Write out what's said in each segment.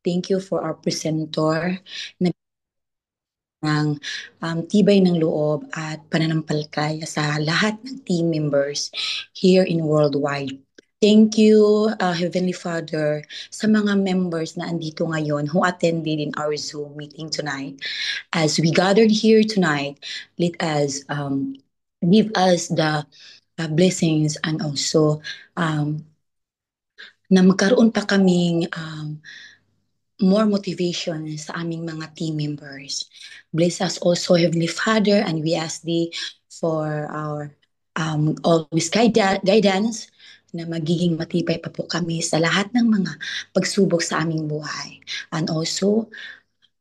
Thank you for our presenter na ng tibay ng loob at pananampalataya sa lahat ng team members here in worldwide. Thank you, Heavenly Father, sa mga members na andito ngayon who attended in our Zoom meeting tonight. As we gathered here tonight, let us give us the blessings and also um, na magkaroon pa kaming more motivation sa aming mga team members. Bless us also, Heavenly Father, and we ask Thee for our always guidance na magiging matibay pa po kami sa lahat ng mga pagsubok sa aming buhay. And also,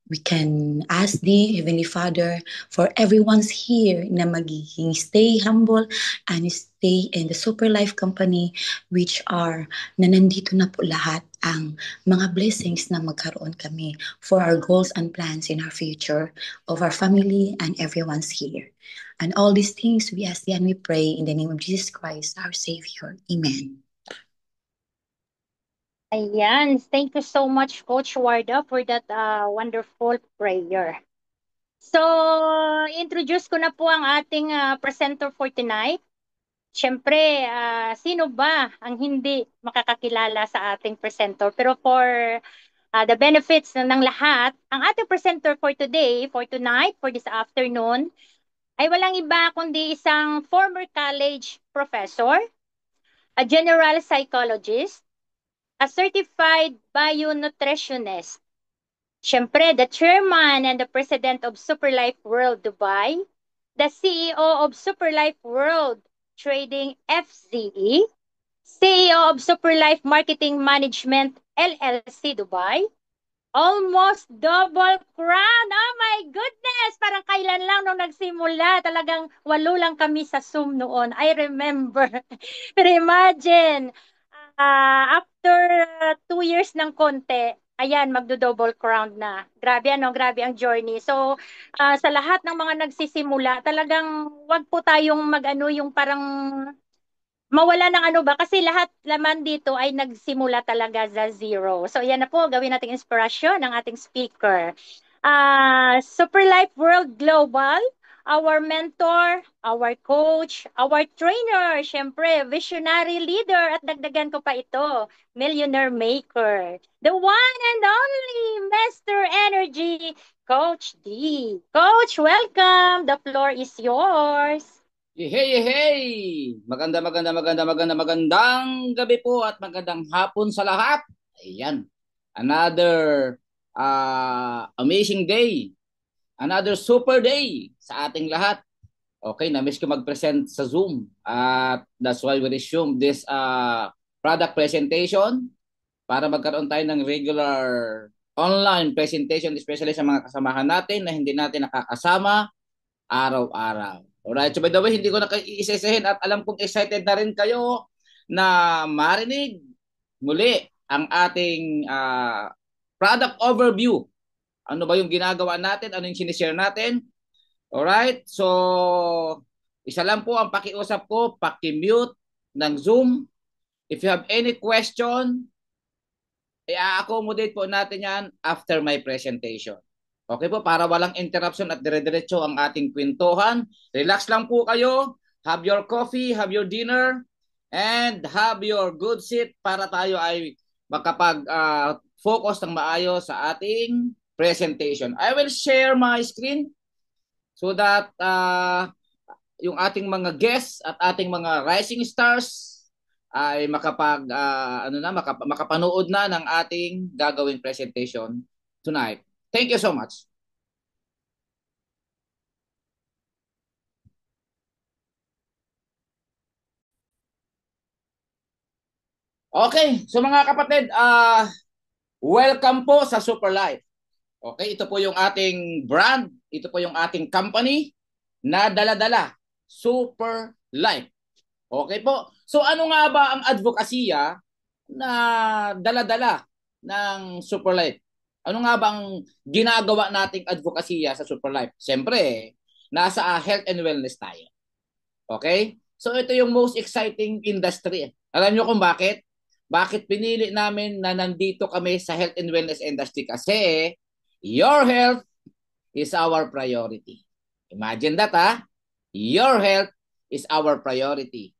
we can ask Thee, Heavenly Father, for everyone's here na magiging stay humble and stay in the Super Life Company which are na nandito na po lahat ang mga blessings na magkaroon kami for our goals and plans in our future of our family and everyone's here. And all these things we ask Thee and we pray in the name of Jesus Christ, our Savior. Amen. Ayan. Thank you so much, Coach Warda, for that wonderful prayer. So, introduce ko na po ang ating presenter for tonight. Siyempre, sino ba ang hindi makakakilala sa ating presenter? Pero for the benefits ng lahat, ang ating presenter for today, for tonight, for this afternoon, ay walang iba kundi isang former college professor, a general psychologist, a certified bionutritionist. Siyempre, the chairman and the president of Superlife World Dubai, the CEO of Superlife World Trading FZE, CEO of Superlife Marketing Management LLC Dubai, almost double crown. Oh my goodness! Parang kailan lang nung nagsimula. Talagang 8 lang kami sa Zoom noon. I remember. Pero imagine, after 2 years ng konti, ayan, magdo-double crown na. Grabe ano, grabe ang journey. So, sa lahat ng mga nagsisimula, talagang wag po tayong mag-ano, yung parang mawala ng ano ba, kasi lahat laman dito ay nagsimula talaga sa zero. So, yan na po, gawin nating inspirasyon ng ating speaker. Super Life World Global, our mentor, our coach, our trainer, syempre, visionary leader, at dagdagan ko pa ito, millionaire maker, the one and only Master Energy, Coach D. Coach, welcome. The floor is yours. Hey! Magandang gabi po at magandang hapon sa lahat. Ayan. Another amazing day. Another super day sa ating lahat. Okay, na-miss ko mag-present sa Zoom. At that's why we resume this product presentation para magkaroon tayo ng regular online presentation, especially sa mga kasamahan natin na hindi natin nakakasama araw-araw. Alright, so by the way, hindi ko na kayo iisa-isahin at alam kong excited na rin kayo na marinig muli ang ating product overview. Ano ba yung ginagawa natin? Ano yung sinishare natin? Alright, so isa lang po ang pakiusap ko, paki-mute ng Zoom. If you have any question, i-accommodate po natin yan after my presentation. Okay po, para walang interruption at dire-diretso ang ating kwentuhan. Relax lang po kayo. Have your coffee, have your dinner, and have your good seat para tayo ay makapag-focus ng maayos sa ating presentation. I will share my screen so that yung ating mga guests at ating mga rising stars ay makapanood na ng ating gagawing presentation tonight. Thank you so much. Okay, so mga kapatid, welcome po sa Super Life. Okay, ito po yung ating brand, ito po yung ating company na dala-dala, Super Life. Okay po. So ano nga ba ang advokasya na dala-dala ng Super Life? Ano nga bang ginagawa nating advokasya sa Super Life? Siyempre, nasa health and wellness tayo. Okay? So ito yung most exciting industry. Alam nyo kung bakit? Bakit pinili namin na nandito kami sa health and wellness industry? Kasi your health is our priority. Imagine that, ha? Your health is our priority.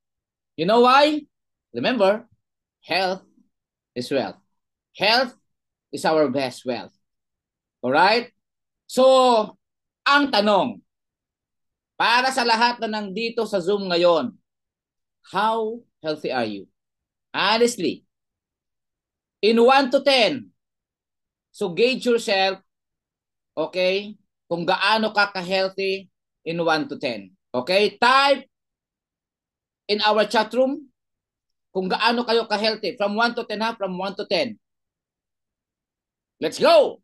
You know why? Remember, health is wealth. Health is our best wealth. Alright? So, ang tanong, para sa lahat na nandito sa Zoom ngayon, how healthy are you? Honestly, in 1 to 10, so gauge yourself, okay, kung gaano ka ka-healthy in 1 to 10. Okay? Type in our chat room kung gaano kayo ka-healthy. From 1 to 10, ha? From 1 to 10. Let's go!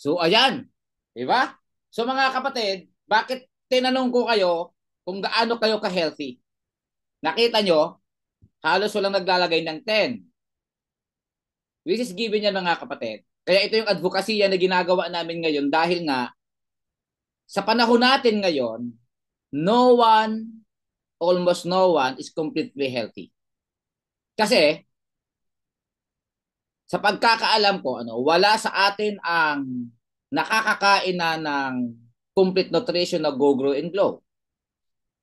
So, ayan. Diba? So, mga kapatid, bakit tinanong ko kayo kung gaano kayo ka-healthy? Nakita nyo, halos walang naglalagay ng 10. Which is given yan, mga kapatid. Kaya ito yung advokasya na ginagawa namin ngayon dahil nga sa panahon natin ngayon, no one, almost no one is completely healthy. Kasi sa pagkakaalam ko, wala sa atin ang nakakakain na ng complete nutrition na Go Grow and Glow.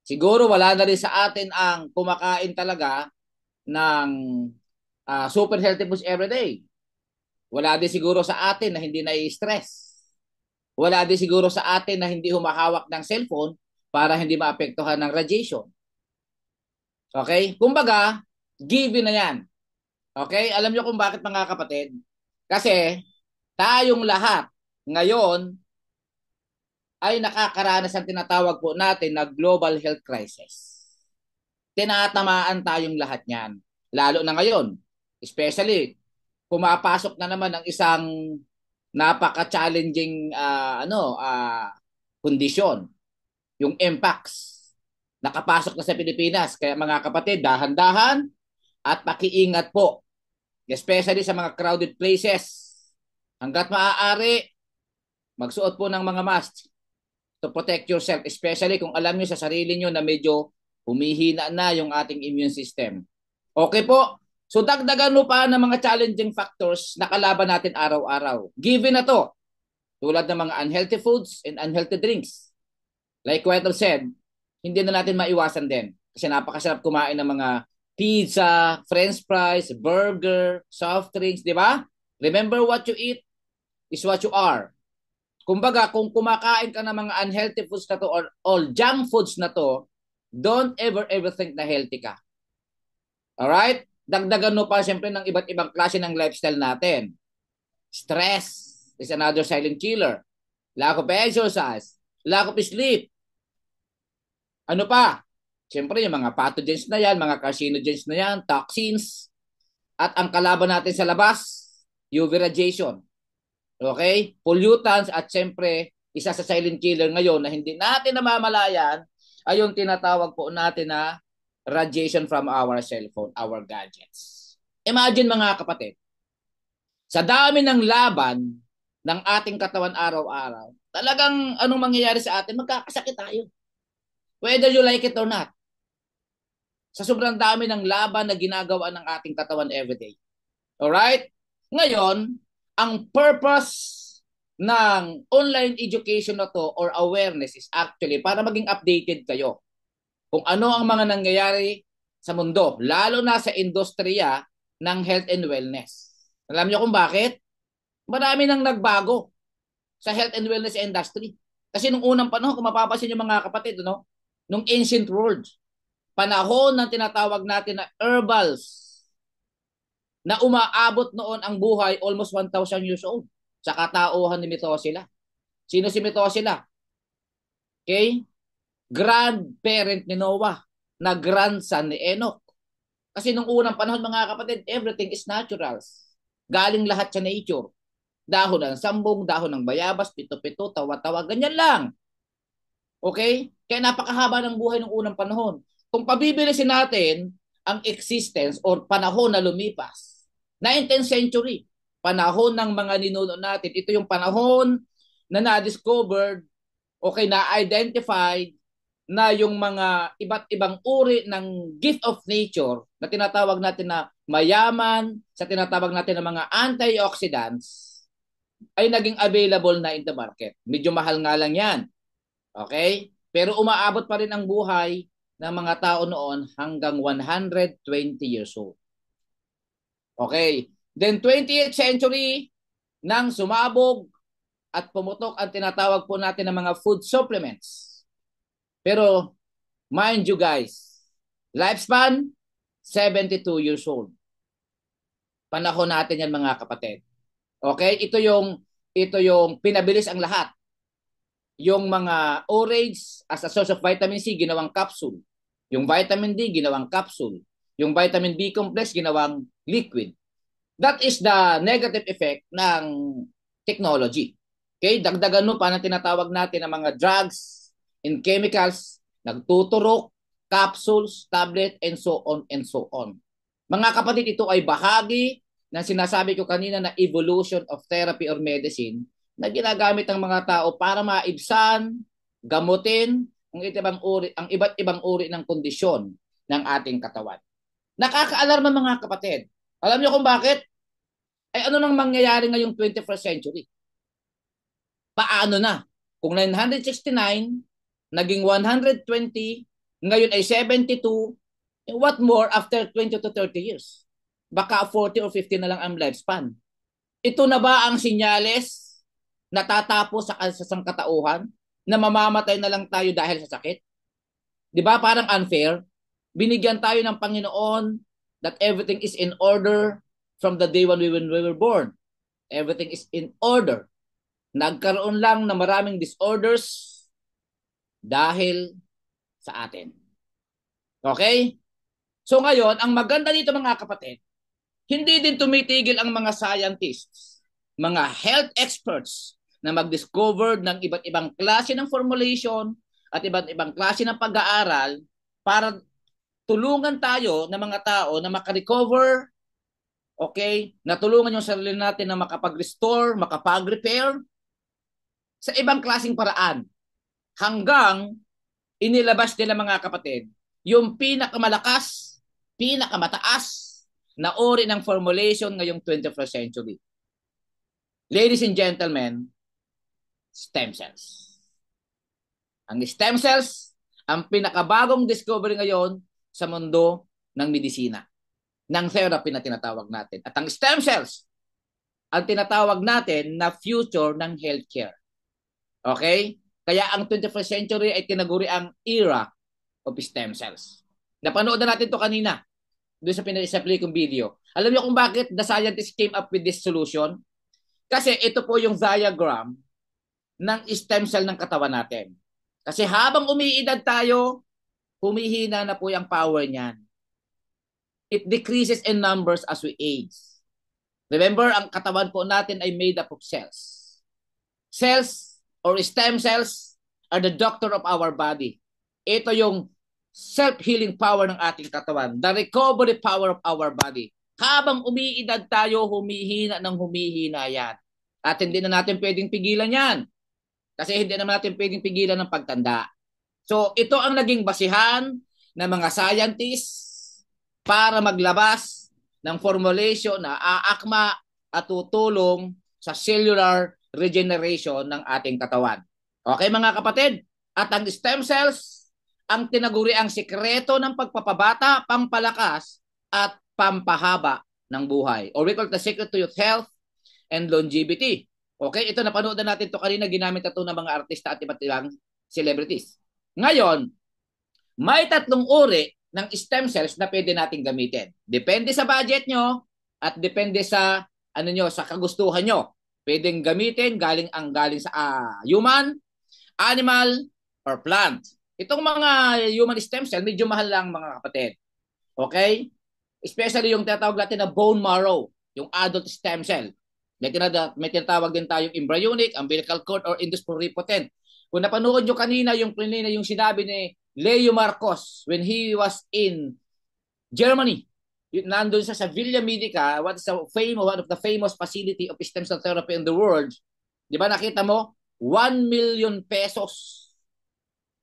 Siguro wala na rin sa atin ang kumakain talaga ng super healthy foods everyday. Wala din siguro sa atin na hindi nai-stress. Wala din siguro sa atin na hindi humahawak ng cellphone para hindi maapektuhan ng radiation. Okay? Kumbaga, given na yan. Okay? Alam nyo kung bakit, mga kapatid? Kasi tayong lahat ngayon ay nakakaranas ng tinatawag po natin na global health crisis. Tinatamaan tayong lahat niyan. Lalo na ngayon. Especially, pumapasok na naman ang isang napaka-challenging kondisyon. Yung MPAX. Nakapasok na sa Pilipinas. Kaya mga kapatid, dahan-dahan at pakiingat po. Especially sa mga crowded places. Hanggat maaari, magsuot po ng mga mask to protect yourself. Especially kung alam nyo sa sarili nyo na medyo humihina na yung ating immune system. Okay po? So dagdagan mo pa ng mga challenging factors na kalaban natin araw-araw. Given na to, tulad ng mga unhealthy foods and unhealthy drinks. Like what I've said, hindi na natin maiwasan din. Kasi napakasarap kumain ng mga pizza, french fries, burger, soft drinks, di ba? Remember, what you eat is what you are. Kumbaga, kung kumakain ka ng mga unhealthy foods na to or all junk foods na to, don't ever think na healthy ka. Alright? Dagdagan mo pa siyempre ng iba't ibang klase ng lifestyle natin. Stress is another silent killer. Lack of exercise. Lack of sleep. Ano pa? Siyempre yung mga pathogens na yan, mga carcinogens na yan, toxins. At ang kalaban natin sa labas, UV radiation. Okay? Pollutants at siyempre, isa sa silent killer ngayon na hindi natin namamalayan ay yung tinatawag po natin na radiation from our cellphone, our gadgets. Imagine, mga kapatid, sa dami ng laban ng ating katawan araw-araw, talagang anong mangyayari sa atin, magkakasakit tayo. Whether you like it or not. Sa sobrang dami ng laban na ginagawa ng ating katawan everyday. Alright? Ngayon, ang purpose ng online education na to or awareness is actually para maging updated kayo kung ano ang mga nangyayari sa mundo, lalo na sa industriya ng health and wellness. Alam niyo kung bakit? Marami nang nagbago sa health and wellness industry. Kasi nung unang panahon, kung mapapansin niyo, mga kapatid, nung ancient world, panahon ng tinatawag natin na herbals, na umaabot noon ang buhay almost 1,000 years old sa katauhan ni Methuselah. Sino si Methuselah? Okay? Grandparent ni Noah, na grandson ni Enoch. Kasi nung unang panahon, mga kapatid, everything is natural. Galing lahat sa nature. Dahon ng sambong, dahon ng bayabas, pito-pito, tawa-tawa, ganyan lang. Okay? Kaya napakahaba ng buhay ng unang panahon. Kung pabibilisin natin ang existence or panahon na lumipas. 19th century, panahon ng mga ninuno natin. Ito yung panahon na na-discovered, okay, na-identified na yung mga iba't ibang uri ng gift of nature na tinatawag natin na mayaman, sa tinatawag natin na mga antioxidants, ay naging available na in the market. Medyo mahal nga lang yan. Okay? Pero umaabot pa rin ang buhay ng mga tao noon hanggang 120 years old. Okay. Then 20th century, nang sumabog at pumutok ang tinatawag po natin ng mga food supplements. Pero, mind you guys, lifespan, 72 years old. Panahon natin yan mga kapatid. Okay? Ito yung pinabilis ang lahat. Yung mga orange as a source of vitamin C, ginawang capsule. Yung vitamin D, ginawang capsule. Yung vitamin B complex, ginawang liquid. That is the negative effect ng technology. Okay? Dagdagan no pa na tinatawag natin ng mga drugs and chemicals, nagtuturok, capsules, tablet, and so on and so on. Mga kapatid, ito ay bahagi ng sinasabi ko kanina na evolution of therapy or medicine na ginagamit ng mga tao para maibsan, gamutin ang iba't ibang uri ng kondisyon ng ating katawan. Nakakaalarma mga kapatid. Alam niyo kung bakit? Ay ano nang mangyayari ngayong 21st century? Paano na? Kung 969, naging 120, ngayon ay 72, what more after 20 to 30 years? Baka 40 or 50 na lang ang lifespan. Ito na ba ang sinyales na tatapos sa sangkatauhan na mamamatay na lang tayo dahil sa sakit? Di ba parang unfair? Binigyan tayo ng Panginoon that everything is in order from the day when we were born. Everything is in order. Nagkaroon lang na maraming disorders dahil sa atin. Okay? So ngayon, ang maganda dito mga kapatid, hindi din tumitigil ang mga scientists, mga health experts na mag-discover ng iba't ibang klase ng formulation at iba't ibang klase ng pag-aaral para tulungan tayo ng mga tao na makarecover, okay, na tulungan yung sarili natin na makapag-restore, makapag-repair sa ibang klaseng paraan. Hanggang inilabas nila mga kapatid yung pinakamalakas, pinakamataas na uri ng formulation ngayong 21st century. Ladies and gentlemen, stem cells. Ang stem cells, ang pinakabagong discovery ngayon sa mundo ng medisina, ng therapy na tinatawag natin. At ang stem cells, ang tinatawag natin na future ng healthcare. Okay? Kaya ang 21st century ay tinaguri ang era of stem cells. Napanood na natin to kanina doon sa pinag-play kong video. Alam niyo kung bakit the scientists came up with this solution? Kasi ito po yung diagram ng stem cell ng katawan natin. Kasi habang umiidad tayo, humihina na po yung power niyan. It decreases in numbers as we age. Remember, ang katawan po natin ay made up of cells. Cells or stem cells are the doctor of our body. Ito yung self-healing power ng ating katawan, the recovery power of our body. Habang umiidad tayo, humihina ng humihina yan. At hindi na natin pwedeng pigilan yan. Kasi hindi naman natin pwedeng pigilan ng pagtanda. So, ito ang naging basihan ng mga scientists para maglabas ng formulation na aakma at tutulong sa cellular regeneration ng ating katawan. Okay mga kapatid? At ang stem cells, ang tinaguri ang sikreto ng pagpapabata, pampalakas, at pampahaba ng buhay. Or we call it the secret to youth health and longevity. Okay, ito napanood na natin ito kanina, ginamit ito ng mga artista at iba't ibang celebrities. Ngayon, may 3 uri ng stem cells na pwede nating gamitin. Depende sa budget nyo at depende sa sa kagustuhan nyo. Pwedeng gamitin galing sa human, animal, or plant. Itong mga human stem cell, medyo mahal lang mga kapatid. Okay? Especially yung tinatawag natin na bone marrow, yung adult stem cell. May tinatawag din tayong embryonic, umbilical cord, or indus pluripotent. Kung napanood nyo kanina yung sinabi ni Leo Marcos when he was in Germany. Nandun sa Villa Medica, one of the famous facility of stem cell therapy in the world. Di ba nakita mo? 1 million pesos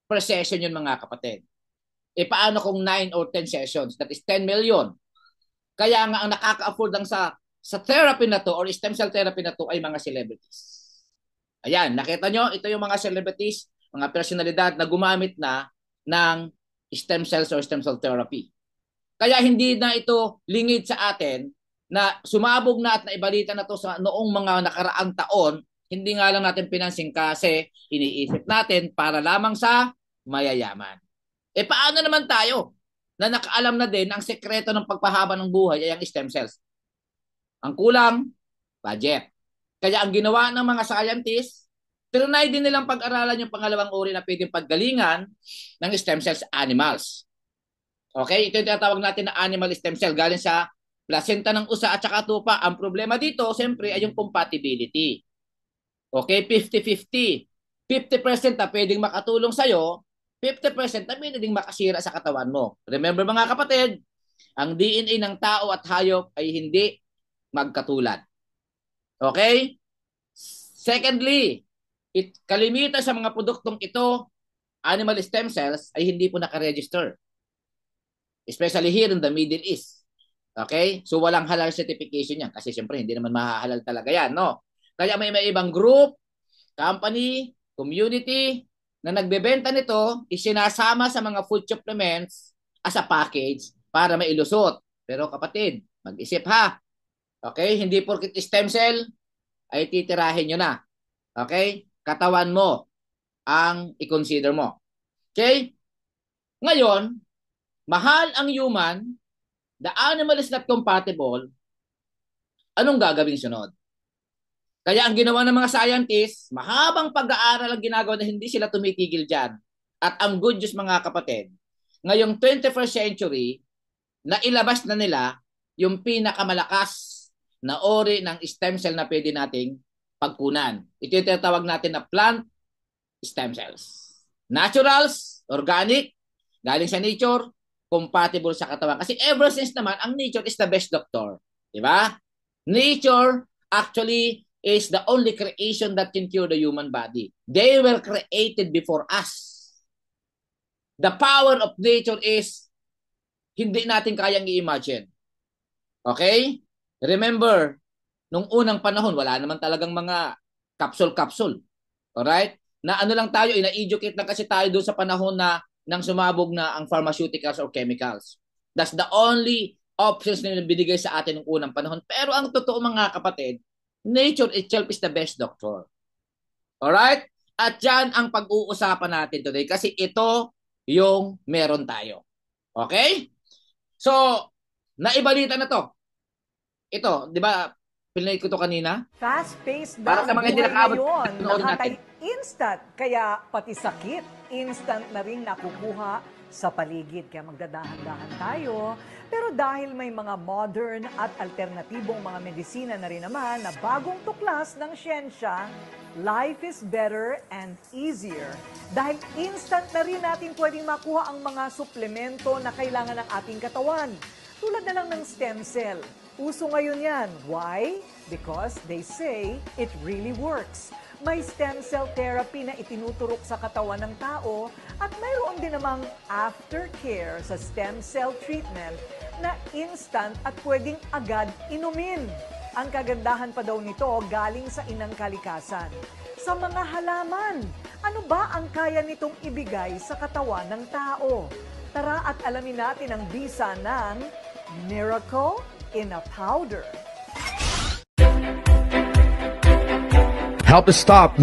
per session yun mga kapatid. E paano kung 9 or 10 sessions? That is 10 million. Kaya nga ang nakaka-afford lang sa therapy na to or stem cell therapy na to ay mga celebrities. Ayan, nakita nyo? Ito yung mga celebrities, mga personalidad na gumamit na ng stem cells or stem cell therapy. Kaya hindi na ito lingid sa atin na sumabog na at naibalita na to sa noong mga nakaraang taon, hindi nga lang natin pinansin kasi iniisip natin para lamang sa mayayaman. E paano naman tayo na nakaalam na din ang sekreto ng pagpahaba ng buhay ay ang stem cells? Ang kulang, budget. Kaya ang ginawa ng mga scientists, tinry din nilang pag-aralan yung pangalawang uri na pwedeng paggalingan ng stem cells animals. Okay? Ito yung tinatawag natin na animal stem cell galing sa placenta ng usa at saka tupa. Ang problema dito, siyempre, ay yung compatibility. Okay? 50-50. 50% na pwedeng makatulong sa'yo, 50% na pwedeng makasira sa katawan mo. Remember mga kapatid, ang DNA ng tao at hayop ay hindi magkatulad. Okay? Secondly, kalimitan sa mga produktong ito, animal stem cells, ay hindi po nakaregister. Especially here in the Middle East. Okay? So walang halal certification yan kasi siyempre hindi naman mahahalal talaga yan, no? Kaya may ibang group, company, community na nagbebenta nito, isinasama sa mga food supplements as a package para mailusot. Pero kapatid, mag-isip ha. Okay? Hindi porkit stem cell ay titirahin nyo na. Okay? Katawan mo ang i-consider mo. Okay? Ngayon, mahal ang human, the animal is not compatible, anong gagawin sunod? Kaya ang ginawa ng mga scientists, mahabang pag-aaral ang ginagawa na hindi sila tumitigil dyan. At ang good news mga kapatid, ngayong 21st century, nailabas na nila yung pinakamalakas na uri ng stem cell na pwede nating pagkunan. Ito yung tinatawag natin na plant stem cells. Naturals, organic, galing sa nature, compatible sa katawan. Kasi ever since naman, ang nature is the best doctor. Diba? Nature actually is the only creation that can cure the human body. They were created before us. The power of nature is hindi natin kayang i-imagine. Okay? Remember, nung unang panahon, wala naman talagang mga capsule-capsule. Alright? Na ano lang tayo, ina-educate lang kasi tayo doon sa panahon na nang sumabog na ang pharmaceuticals or chemicals. That's the only options na binigay sa atin ng unang panahon. Pero ang totoo mga kapatid, nature itself is the best doctor. Alright? At yan ang pag-uusapan natin today kasi ito yung meron tayo. Okay? So, naibalita na to. Ito, di ba, pinay ko to kanina? Fast-paced Para daw sa ang mga hindi buhay nakaabot, ngayon. panoorin natin. Instant, kaya pati sakit, instant na rin nakukuha sa paligid. Kaya magdadahan-dahan tayo. Pero dahil may mga modern at alternatibong mga medisina na rin naman na bagong tuklas ng siyensya, life is better and easier. Dahil instant na rin natin pwedeng makuha ang mga suplemento na kailangan ng ating katawan. Tulad na lang ng stem cell. Uso ngayon yan. Why? Because they say it really works. May stem cell therapy na itinuturok sa katawan ng tao at mayroon din namang aftercare sa stem cell treatment na instant at pwedeng agad inumin. Ang kagandahan pa daw nito galing sa inang kalikasan. Sa mga halaman, ano ba ang kaya nitong ibigay sa katawan ng tao? Tara at alamin natin ang bisa ng Miracle in a Powder. Help us stop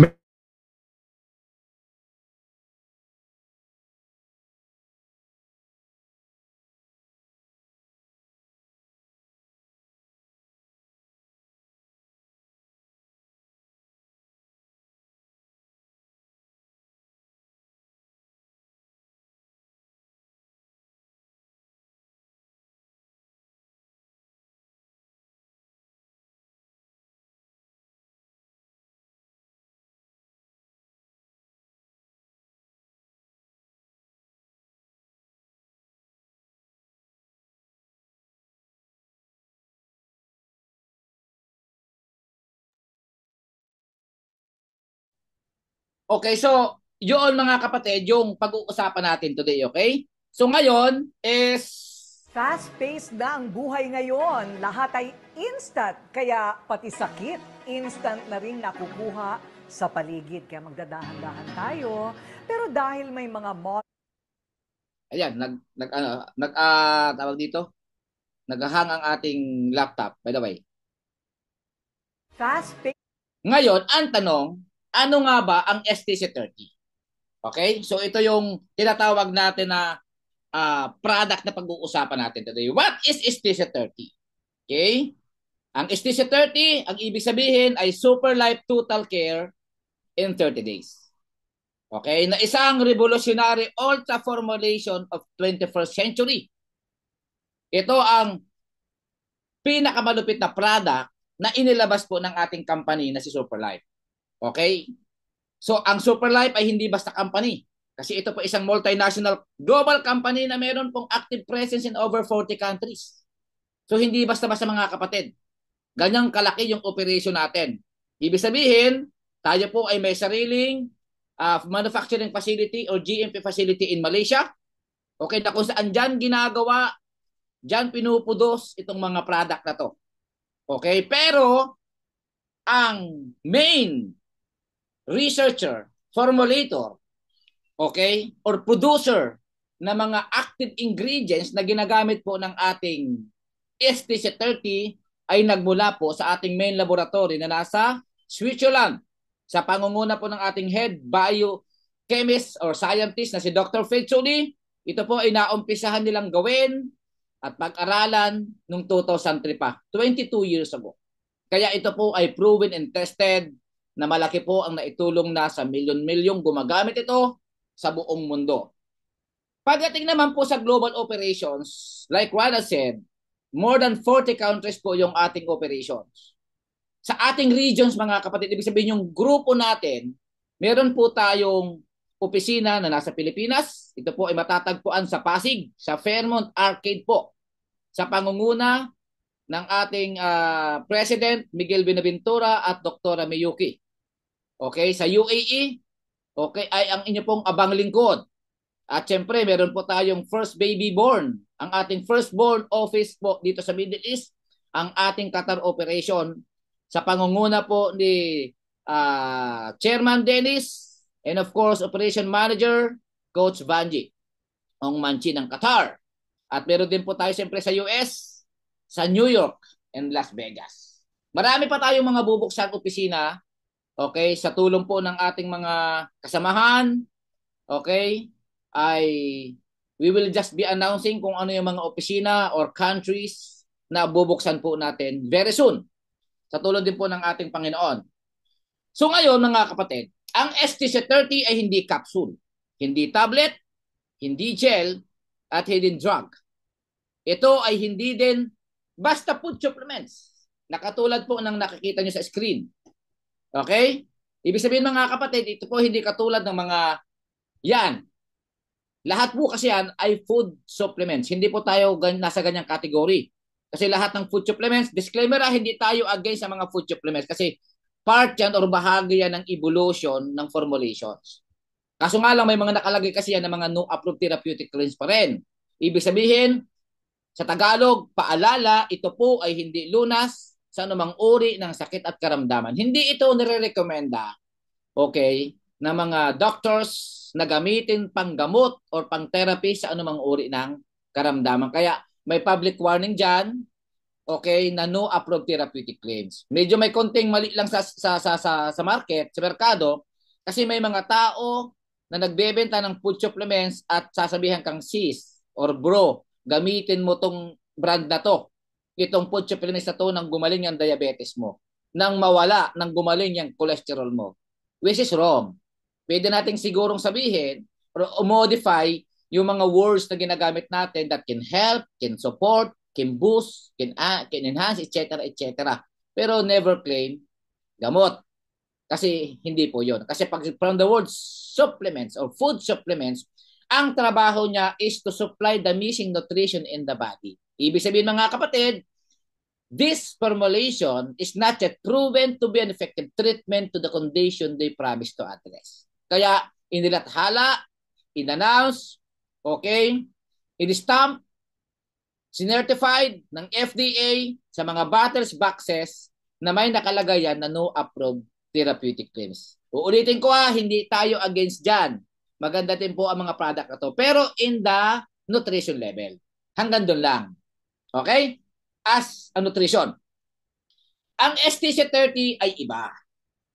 Okay, so yun mga kapatid, yung pag-uusapan natin today, okay? So ngayon is Fast-paced na ang buhay ngayon. Lahat ay instant. Kaya pati sakit, instant na rin nakukuha sa paligid. Kaya magdadahan-dahan tayo. Pero dahil may mga ayan, tawag dito, naghahang ang ating laptop, by the way. fast-paced Ngayon, ang tanong, ano nga ba ang STC30? Okay? So ito yung tinatawag natin na product na pag-uusapan natin today. What is STC30? Okay? Ang STC30, ang ibig sabihin ay Super Life Total Care in 30 days. Okay? Na isang revolutionary ultra formulation of 21st century. Ito ang pinakamalupit na product na inilabas po ng ating company na si Superlife. Okay? So, ang Superlife ay hindi basta company. Kasi ito po isang multinational global company na meron pong active presence in over 40 countries. So, hindi basta-basta mga kapatid. Ganyang kalaki yung operation natin. Ibig sabihin, tayo po ay may sariling manufacturing facility or GMP facility in Malaysia. Okay, na kung saan dyan ginagawa, dyan pinupudos itong mga product na to. Okay, pero ang main researcher, formulator, okay, or producer na mga active ingredients na ginagamit po ng ating STC30 ay nagmula po sa ating main laboratory na nasa Switzerland sa pangunguna po ng ating head biochemist or scientist na si Dr. Fetsuli. Ito po ay naumpisahan nilang gawin at pag-aralan noong 2003 pa, 22 years ago. Kaya ito po ay proven and tested na malaki po ang naitulong na sa milyon-milyong gumagamit ito sa buong mundo. Pagdating naman po sa global operations, like Juana said, more than 40 countries po yung ating operations. Sa ating regions, mga kapatid, ibig sabihin yung grupo natin, meron po tayong opisina na nasa Pilipinas. Ito po ay matatagpuan sa Pasig, sa Fairmont Arcade po, sa pangunguna ng ating President Miguel Binaventura at Dr. Miyuki. Okay, sa UAE, okay, ay ang inyo pong abang lingkod. At syempre, meron po tayong first baby born. Ang ating firstborn office po dito sa Middle East, ang ating Qatar operation sa pangunguna po ni Chairman Dennis and of course, Operation Manager, Coach Vanji Ong Manchi ng Qatar. At meron din po tayo siyempre sa US, sa New York, and Las Vegas. Marami pa tayong mga bubuksang opisina. Okay, sa tulong po ng ating mga kasamahan, okay, ay we will just be announcing kung ano yung mga opisina or countries na bubuksan po natin very soon. Sa tulong din po ng ating Panginoon. So ngayon mga kapatid, ang STC30 ay hindi capsule, hindi tablet, hindi gel, at hindi drug. Ito ay hindi din basta food supplements na katulad po ng nakikita nyo sa screen. Okay? Ibig sabihin mga kapatid, ito po hindi katulad ng mga yan. Lahat po kasi yan ay food supplements. Hindi po tayo nasa ganyang category. Kasi lahat ng food supplements, disclaimer hindi tayo against sa mga food supplements kasi part yan or bahagi yan ng evolution ng formulations. Kaso nga lang may mga nakalagay kasi yan ng mga no approved therapeutic claims pa rin. Ibig sabihin, sa Tagalog, paalala, ito po ay hindi lunas sa anumang uri ng sakit at karamdaman. Hindi ito nire-recommenda, okay, na mga doctors na gamitin panggamot or pang-therapy sa anumang uri ng karamdaman. Kaya may public warning dyan, okay, na no approved therapeutic claims. Medyo may konting mali lang sa market, sa merkado, kasi may mga tao na nagbebenta ng food supplements at sasabihan kang sis or bro, gamitin mo tong brand na to. Itong food supplements na to nang gumaling yung diabetes mo. Nang mawala, nang gumaling yung cholesterol mo. Which is wrong. Pwede nating sigurong sabihin or modify yung mga words na ginagamit natin that can help, can support, can boost, can enhance, etc. etc. Pero never claim gamot. Kasi hindi po yun. Kasi pag from the word supplements or food supplements, ang trabaho niya is to supply the missing nutrition in the body. Ibig sabihin mga kapatid, this formulation is not yet proven to be an effective treatment to the condition they promise to address. Kaya inilathala, in-announce, okay, in-stamp, sinertified ng FDA sa mga bottles boxes na may nakalagay yan na no approved therapeutic claims. Uulitin ko hindi tayo against dyan. Maganda din po ang mga product na to. Pero in the nutrition level. Hanggang doon lang. Okay? As a nutrition. Ang STC30 ay iba.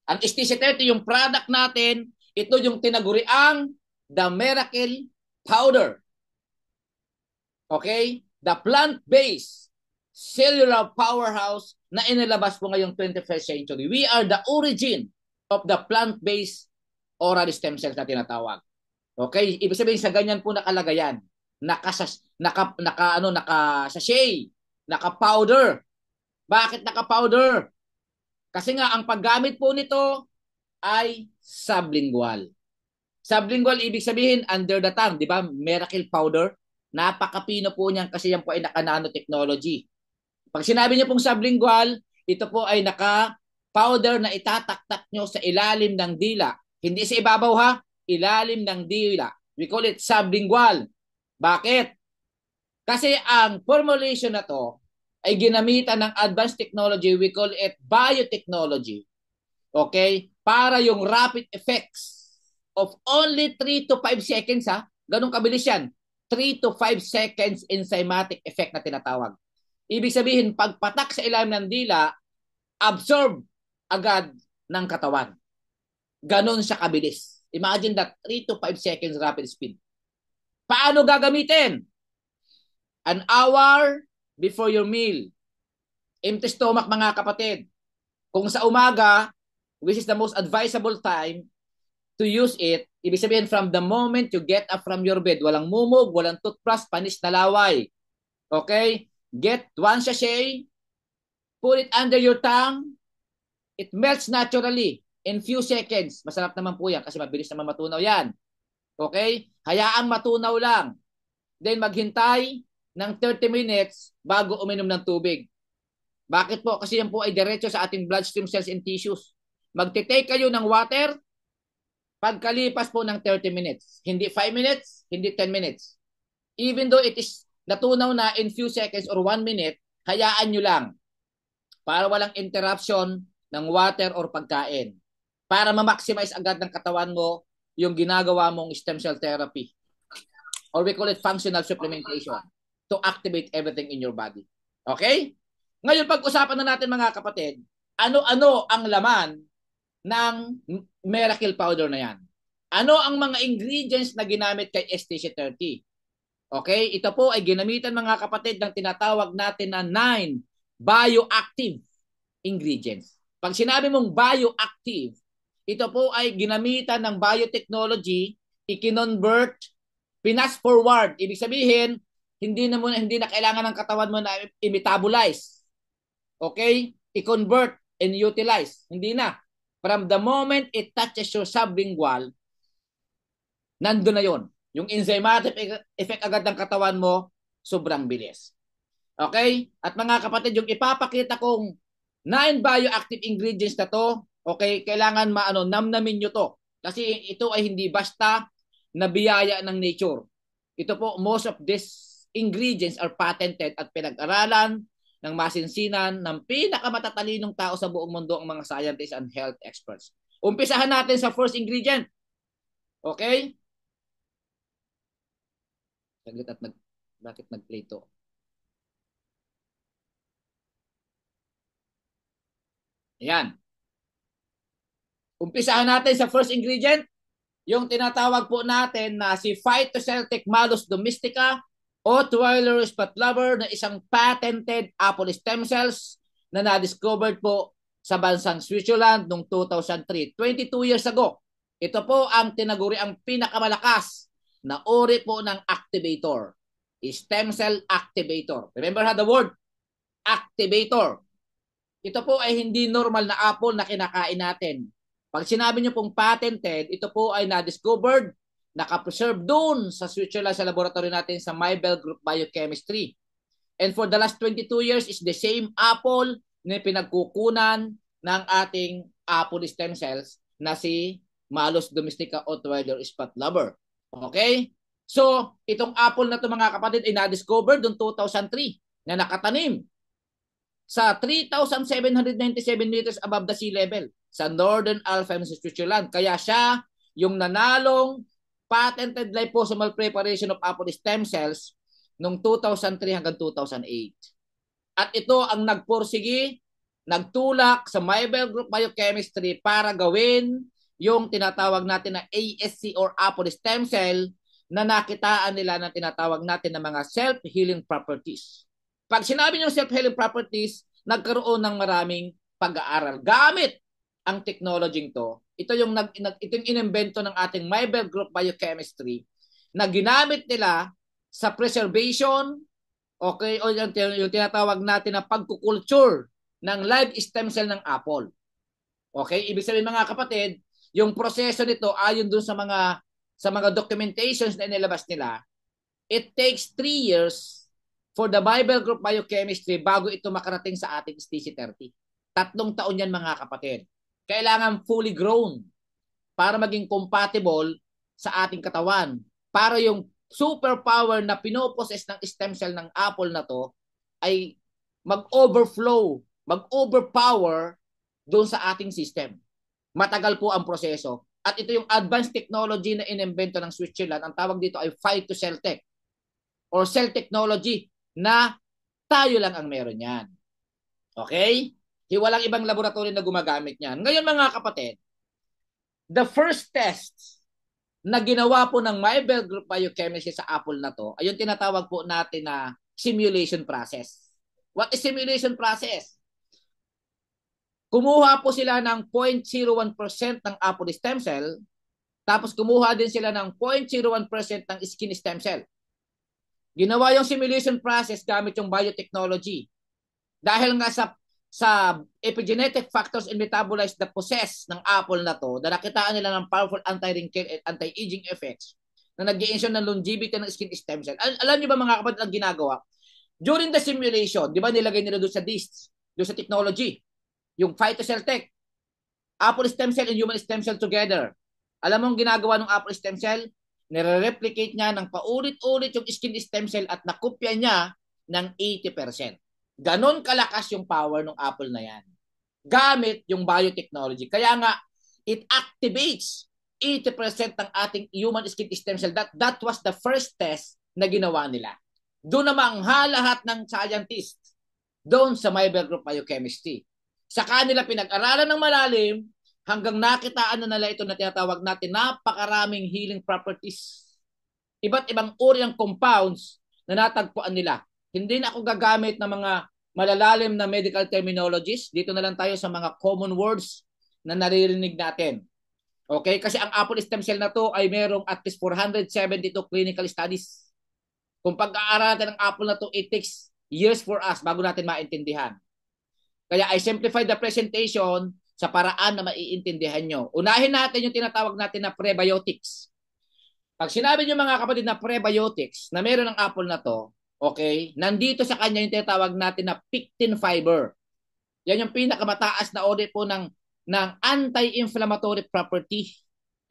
Ang STC30, yung product natin, ito yung tinaguriang the miracle powder. Okay? The plant-based cellular powerhouse na inilabas po ngayong 21st century. We are the origin of the plant-based oral stem cells na tinatawag. Okay? Ibig sabihin sa ganyan po nakalagayan. Naka-sachet, naka-powder. Bakit naka-powder? Kasi nga, ang paggamit po nito ay sublingual. Sublingual, ibig sabihin, under the tongue, di ba? Miracle powder. Napakapino po niyan kasi yan po ay naka-nanotechnology. Pag sinabi niyo pong sublingual, ito po ay naka-powder na itataktak nyo sa ilalim ng dila. Hindi sa ibabaw ha, ilalim ng dila. We call it sublingual. Bakit? Kasi ang formulation na to ay ginamitan ng advanced technology, we call it biotechnology. Okay? Para yung rapid effects of only 3 to 5 seconds ha. Ganun kabilis yan. 3 to 5 seconds enzymatic effect na tinatawag. Ibig sabihin, pagpatak sa ilalim ng dila, absorb agad ng katawan. Ganun siya kabilis. Imagine that 3 to 5 seconds rapid speed. Paano gagamitin? An hour before your meal. Empty stomach mga kapatid. Kung sa umaga, which is the most advisable time to use it, ibig sabihin from the moment you get up from your bed, walang mumog, walang toothbrush, panis na laway. Okay? Get 1 sachet, put it under your tongue, it melts naturally in few seconds. Masarap naman po yan kasi mabilis naman matunaw yan. Okay? Hayaang matunaw lang. Then maghintay ng 30 minutes bago uminom ng tubig. Bakit po? Kasi yan po ay diretso sa ating bloodstream cells and tissues. Magte-take kayo ng water pagkalipas po ng 30 minutes. Hindi 5 minutes, hindi 10 minutes. Even though it is natunaw na in few seconds or 1 minute, hayaan nyo lang para walang interruption ng water or pagkain. Para ma-maximize agad ng katawan mo yung ginagawa mong stem cell therapy. Or we call it functional supplementation to activate everything in your body. Okay? Ngayon, pag-usapan na natin mga kapatid, ano-ano ang laman ng miracle powder na yan? Ano ang mga ingredients na ginamit kay STC30? Okay? Ito po ay ginamitan mga kapatid ng tinatawag natin na 9 bioactive ingredients. Pag sinabi mong bioactive, ito po ay ginamitan ng biotechnology, i-convert, pinas forward. Ibig sabihin, hindi na kailangan ng katawan mo na i-metabolize. Okay? I-convert and utilize. Hindi na. From the moment it touches your sublingual, nandun na yon. Yung enzymatic effect agad ng katawan mo, sobrang bilis. Okay? At mga kapatid, yung ipapakita kong 9 bioactive ingredients na to, okay, kailangan namnamin nyo to. Kasi ito ay hindi basta na biyaya ng nature. Ito po, most of these ingredients are patented at pinag-aralan ng masinsinan ng pinakamatalinong tao sa buong mundo, ang mga scientists and health experts. Umpisahan natin sa first ingredient. Okay? Saglit at bakit nag-play to? Ayan. Umpisahan natin sa first ingredient, yung tinatawag po natin na si Phytoceltic Malus domestica o Twilerius patlover na isang patented apple stem cells na na-discovered po sa bansang Switzerland noong 2003, 22 years ago. Ito po ang tinaguri ang pinakamalakas na uri po ng activator, stem cell activator. Remember the word activator. Ito po ay hindi normal na apple na kinakain natin. Pag sinabi nyo pong patented, ito po ay na-discovered, nakapreserve doon sa Switzerland sa laboratory natin sa Maybell Group Biochemistry. And for the last 22 years is the same apple na pinagkukunan ng ating apple stem cells na si Malus domestica Rottweiler spot lover. Okay? So, itong apple na to mga kapatid ay na-discover noong 2003 na nakatanim sa 3,797 meters above the sea level sa Northern Alpine Switzerland. Kaya siya yung nanalong patented liposomal preparation of apple stem cells noong 2003 hanggang 2008. At ito ang nagpursigi, nagtulak sa Maybell Group Biochemistry para gawin yung tinatawag natin na ASC or apple stem cell na nakitaan nila ng tinatawag natin na mga self-healing properties. Pag sinabi niyong self-healing properties, nagkaroon ng maraming pag-aaral gamit ang technology to. Ito yung inimbento ng ating Maybell Group Biochemistry na ginamit nila sa preservation, okay, o yung tinatawag natin na pagkukulture ng live stem cell ng apple. Okay, ibig sabihin mga kapatid, yung proseso nito ayon dun sa mga documentations na inilabas nila, it takes 3 years for the Maybell Group Biochemistry bago ito makarating sa ating STC-30. 3 taon yan mga kapatid. Kailangan fully grown para maging compatible sa ating katawan. Para yung superpower na pinoposes ng stem cell ng apple na to ay mag-overflow, mag-overpower doon sa ating system. Matagal po ang proseso. At ito yung advanced technology na inimbento ng Switzerland. Ang tawag dito ay phytocell tech or cell technology na tayo lang ang meron yan. Okay? Walang ibang laboratory na gumagamit yan. Ngayon mga kapatid, the first test na ginawa po ng Maybell Group Biochemistry sa apple na to ay yung tinatawag po natin na simulation process. What is simulation process? Kumuha po sila ng 0.01% ng apple stem cell, tapos kumuha din sila ng 0.01% ng skin stem cell. Ginawa yung simulation process gamit yung biotechnology. Dahil nga sa epigenetic factors and metabolites na possess ng apple na to, na nakitaan nila ng powerful anti-wrinkle and anti-aging effects na nag-i-ensure ng longevity ng skin stem cell. Alam niyo ba mga kapatid ang ginagawa? During the simulation, di ba nilagay nila doon sa discs, doon sa technology, yung phytocell tech, apple stem cell and human stem cell together. Alam mo ang ginagawa ng apple stem cell? Nire-replicate niya ng paulit-ulit yung skin stem cell at nakopya niya ng 80%. Ganon kalakas yung power ng apple na yan. Gamit yung biotechnology. Kaya nga, it activates 80% ng ating human skin stem cell. That was the first test na ginawa nila. Doon namang lahat ng scientists doon sa Maybell Group Biochemistry. Sa kanila pinag-aralan ng malalim hanggang nakitaan na nila ito na tinatawag natin napakaraming healing properties. Iba't ibang uri ng compounds na natagpuan nila. Hindi na ako gagamit ng mga malalalim na medical terminologies. Dito na lang tayo sa mga common words na naririnig natin. Okay? Kasi ang apple stem cell na to ay merong at least 472 clinical studies. Kung pag-aaralan natin ng apple na to, it takes years for us bago natin maintindihan. Kaya I simplified the presentation sa paraan na maiintindihan nyo. Unahin natin yung tinatawag natin na prebiotics. Pag sinabi nyo mga kapatid na prebiotics, na meron ng apple na to, okay, nandito sa kanya yung tinatawag natin na pectin fiber. Yan yung pinakamataas na uri po ng anti-inflammatory property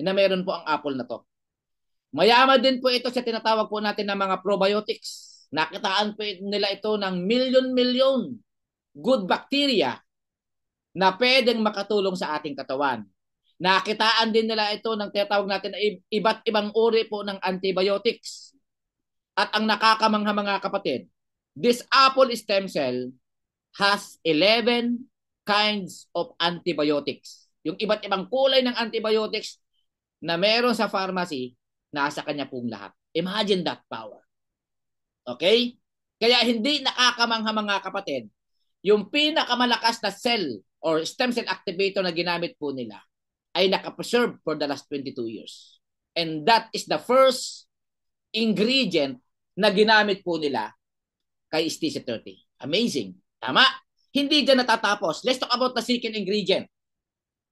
na meron po ang apple na to. Mayaman din po ito sa tinatawag po natin na mga probiotics. Nakitaan po nila ito ng milyon-milyon good bacteria na pwedeng makatulong sa ating katawan. Nakitaan din nila ito ng tinatawag natin na iba't ibang uri po ng antibiotics. At ang nakakamangha mga kapatid, this apple stem cell has 11 kinds of antibiotics. Yung iba't ibang kulay ng antibiotics na meron sa pharmacy, nasa kanya pong lahat. Imagine that power. Okay? Kaya hindi nakakamangha mga kapatid, yung pinakamalakas na cell or stem cell activator na ginamit po nila ay nakapreserve for the last 22 years. And that is the first ingredient na ginamit po nila kay STC-30. Amazing. Tama? Hindi dyan natatapos. Let's talk about the second ingredient.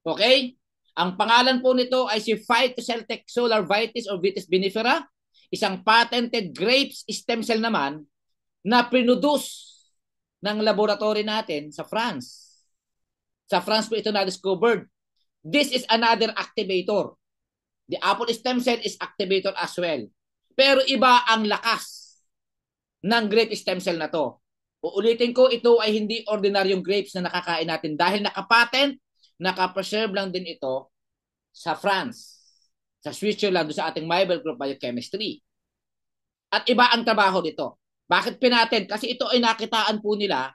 Okay? Ang pangalan po nito ay si Phytocell-Tech Solar Vitis or Vitis vinifera, isang patented grapes stem cell naman na produce ng laboratory natin sa France. Sa France po ito na-discovered This is another activator. The apple stem cell is activator as well. Pero iba ang lakas ng grape stem cell na to. Uulitin ko, ito ay hindi ordinaryong grapes na nakakain natin dahil nakapatent, nakapreserve lang din ito sa France, sa Switzerland, sa ating Maibel Group Biochemistry. At iba ang trabaho nito. Bakit pinatent? Kasi ito ay nakitaan po nila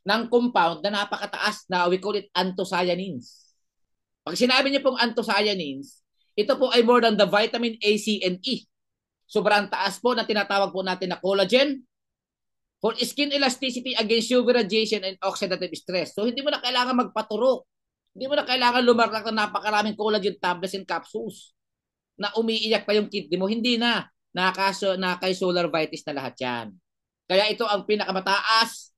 ng compound na napakataas na we call it anthocyanins. Pag sinabi niyo pong anthocyanins, ito po ay more than the vitamin A, C, and E. Sobrang taas po na tinatawag po natin na collagen for skin elasticity against UV radiation and oxidative stress. So hindi mo na kailangan magpaturo. Hindi mo na kailangan lumarnak ng napakaraming collagen tablets and capsules na umiiyak pa yung kidney mo. Hindi na. Nakay-solar vitis na lahat yan. Kaya ito ang pinakamataas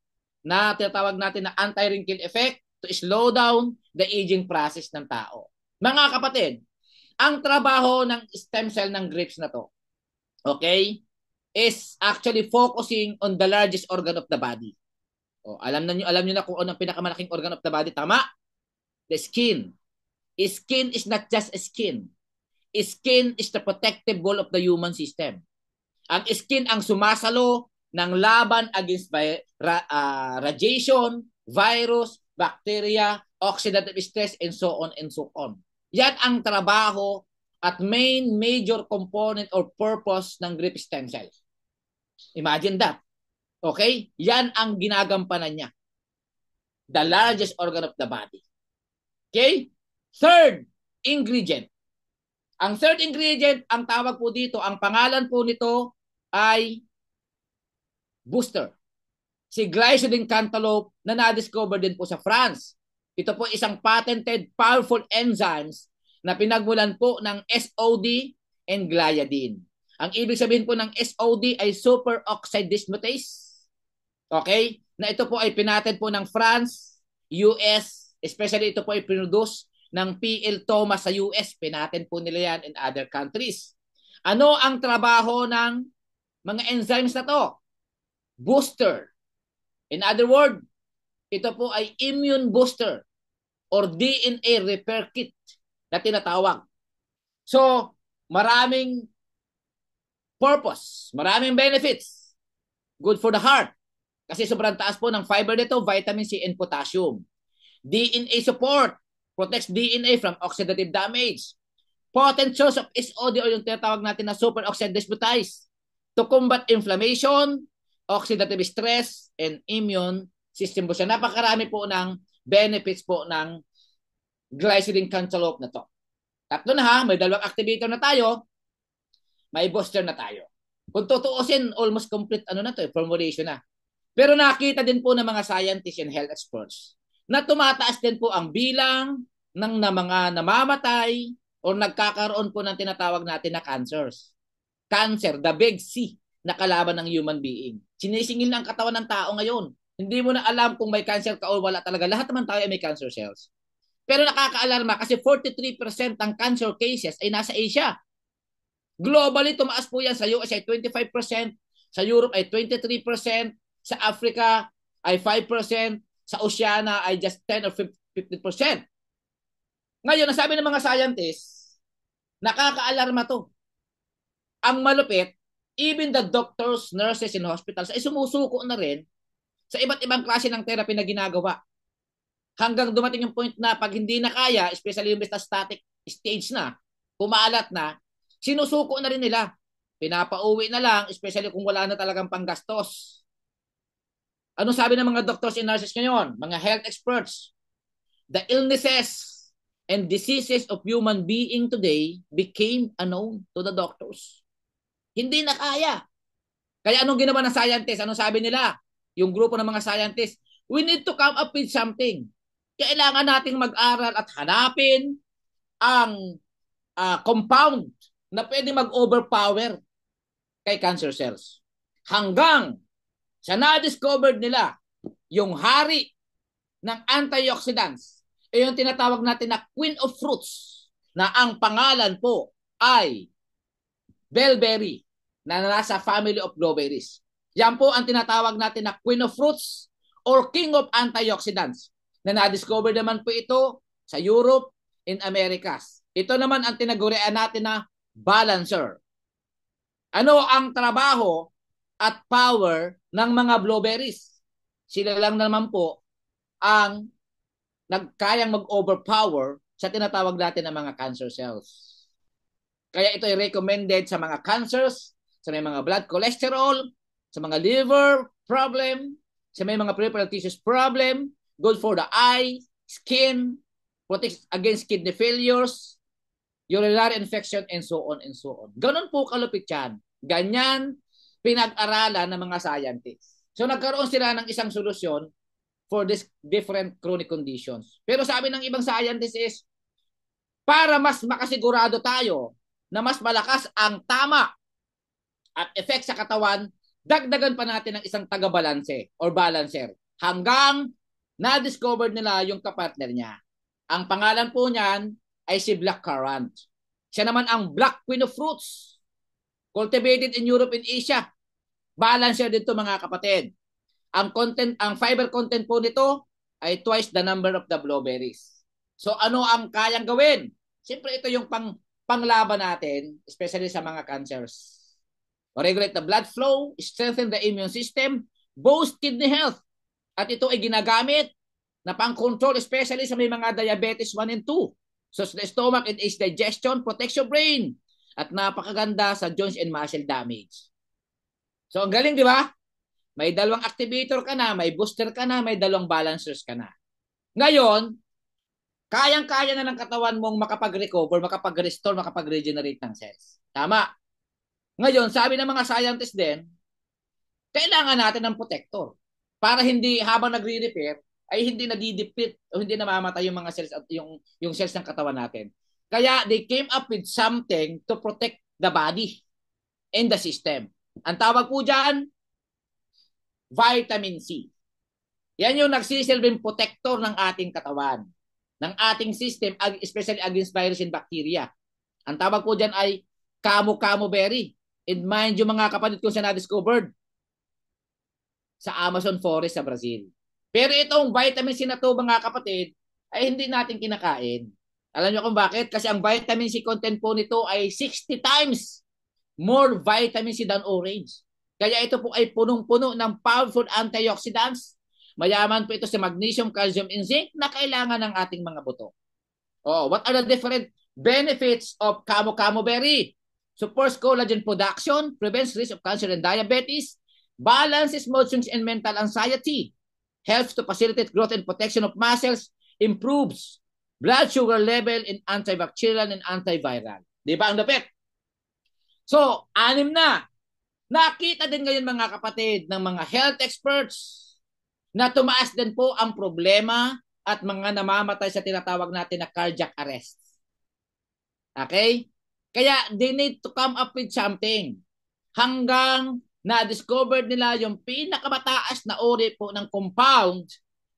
na tinatawag natin na anti-wrinkle effect to slow down the aging process ng tao. Mga kapatid, ang trabaho ng stem cell ng grapes na to, okay, is actually focusing on the largest organ of the body. O, alam niyo na kung ano ang pinakamalaking organ of the body, tama? The skin. Skin is not just a skin. Skin is the protective wall of the human system. Ang skin ang sumasalo ng laban against radiation, virus, bacteria, oxidative stress, and so on and so on. Yan ang trabaho at main major component or purpose ng grape stem cells. Imagine that. Okay? Yan ang ginagampanan niya. The largest organ of the body. Okay? Third ingredient. Ang third ingredient, ang tawag po dito, ang pangalan po nito ay booster. Si glycine cantaloupe na na-discover din po sa France. Ito po isang patented powerful enzymes na pinagmulan po ng SOD and gliadin. Ang ibig sabihin po ng SOD ay superoxide dismutase. Okay? Na ito po ay pinatent po ng France, US, especially ito po ay produce ng P.L. Thomas sa US. Pinatent po nila yan in other countries. Ano ang trabaho ng mga enzymes na to? Booster. In other words, ito po ay immune booster or DNA repair kit na tinatawag. So, maraming purpose, maraming benefits. Good for the heart. Kasi sobrang taas po ng fiber nito, vitamin C and potassium. DNA support, protects DNA from oxidative damage. Potent source of SOD o yung tinatawag natin na superoxide dismutase to combat inflammation, oxidative stress, and immune system booster. Napakarami po ng benefits po ng glycerin cantaloupe na to. Tatlo na ha, may dalawang activator na tayo, may booster na tayo. Kung tutuusin, almost complete ano na to, formulation na. Pero nakita din po ng mga scientists and health experts na tumataas din po ang bilang ng mga namamatay o nagkakaroon po ng tinatawag natin na cancers. Cancer, the big C na kalaban ng human being. Sinisingil na ang katawan ng tao ngayon. Hindi mo na alam kung may cancer ka o wala talaga. Lahat naman tayo ay may cancer cells. Pero nakakaalarma kasi 43% ng cancer cases ay nasa Asia. Globally, tumaas po yan. Sa US ay 25%, sa Europe ay 23%, sa Africa ay 5%, sa Oceania ay just 10 or 15%. Ngayon, nasabi ng mga scientists, nakakaalarma to. Ang malupit, even the doctors, nurses in hospitals ay sumusuko na rin sa iba't ibang klase ng therapy na ginagawa. Hanggang dumating yung point na pag hindi na kaya, especially yung metastatic stage na, kumaalat na, sinusuko na rin nila. Pinapauwi na lang, especially kung wala na talagang panggastos. Ano sabi ng mga doctors and nurses ngayon? Mga health experts. The illnesses and diseases of human being today became unknown to the doctors. Hindi na kaya. Kaya anong ginawa ng scientists? Anong sabi nila? Yung grupo ng mga scientists, we need to come up with something. Kailangan nating mag-aral at hanapin ang compound na pwede mag-overpower kay cancer cells. Hanggang sa na-discovered nila yung hari ng antioxidants, yung tinatawag natin na Queen of Fruits, na ang pangalan po ay Bellberry, na nasa family of blueberries. Yan po ang tinatawag natin na Queen of Fruits or King of Antioxidants, na na-discover naman po ito sa Europe, in Americas. Ito naman ang tinagurian natin na balancer. Ano ang trabaho at power ng mga blueberries? Sila lang naman po ang nagkayang mag-overpower sa tinatawag natin ng mga cancer cells. Kaya ito ay recommended sa mga cancers, sa may mga blood cholesterol, sa mga liver problem, sa may mga peripheral tissues problem, good for the eye, skin, protects against kidney failures, urinary infection, and so on and so on. Ganon po kalupit yan. Ganyan pinag-aralan ng mga scientists. So nagkaroon sila ng isang solusyon for this different chronic conditions. Pero sabi ng ibang scientists is, para mas makasigurado tayo na mas malakas ang tama at effect sa katawan, dagdagan pa natin ng isang taga-balanse or balancer hanggang na-discover nila yung kapartner niya. Ang pangalan po niyan ay si blackcurrant. Siya naman ang black queen of fruits. Cultivated in Europe and Asia. Balancer dito mga kapatid. Ang fiber content po nito ay twice the number of the blueberries. So ano ang kayang gawin? Siyempre ito yung panglaban natin, especially sa mga cancers. Regulate the blood flow, strengthen the immune system, boost kidney health. At ito ay ginagamit na pang-control especially sa may mga diabetes 1 and 2. So the stomach and its digestion protects your brain. At napakaganda sa joints and muscle damage. So ang galing, di ba? May dalawang activator ka na, may booster ka na, may dalawang balancers ka na. Ngayon, kayang-kaya na ng katawan mong makapag-recover, makapag-restore, makapag-regenerate ng cells. Tama. Ngayon, sabi ng mga scientists din, kailangan natin ng protector para hindi habang nagre-repair ay hindi nadidipit o hindi namamatay yung mga cells at yung cells ng katawan natin. Kaya they came up with something to protect the body and the system. Ang tawag po dyan, vitamin C. Yan yung nagsisilbing protector ng ating katawan, ng ating system, especially against virus and bacteria. Ang tawag po dyan ay camu-camu berry. And mind yung mga kapatid ko siya na-discovered sa Amazon forest sa Brazil. Pero itong vitamin C na to mga kapatid ay hindi natin kinakain. Alam niyo kung bakit? Kasi ang vitamin C content po nito ay 60 times more vitamin C than orange. Kaya ito po ay punong-puno ng powerful antioxidants. Mayaman po ito sa magnesium, calcium, and zinc na kailangan ng ating mga buto. Oh, what are the different benefits of camu-camu berry? Supports collagen production, prevents risk of cancer and diabetes, balances mood swings and mental anxiety, helps to facilitate growth and protection of muscles, improves blood sugar level, and antibacterial and antiviral. Di ba ang dapit? So, 6 na. Nakita din ngayon mga kapatid ng mga health experts na tumaas din po ang problema at mga namamatay sa tinatawag natin na cardiac arrest. Okay? Kaya they need to come up with something hanggang na-discovered nila yung pinakamataas na uri po ng compound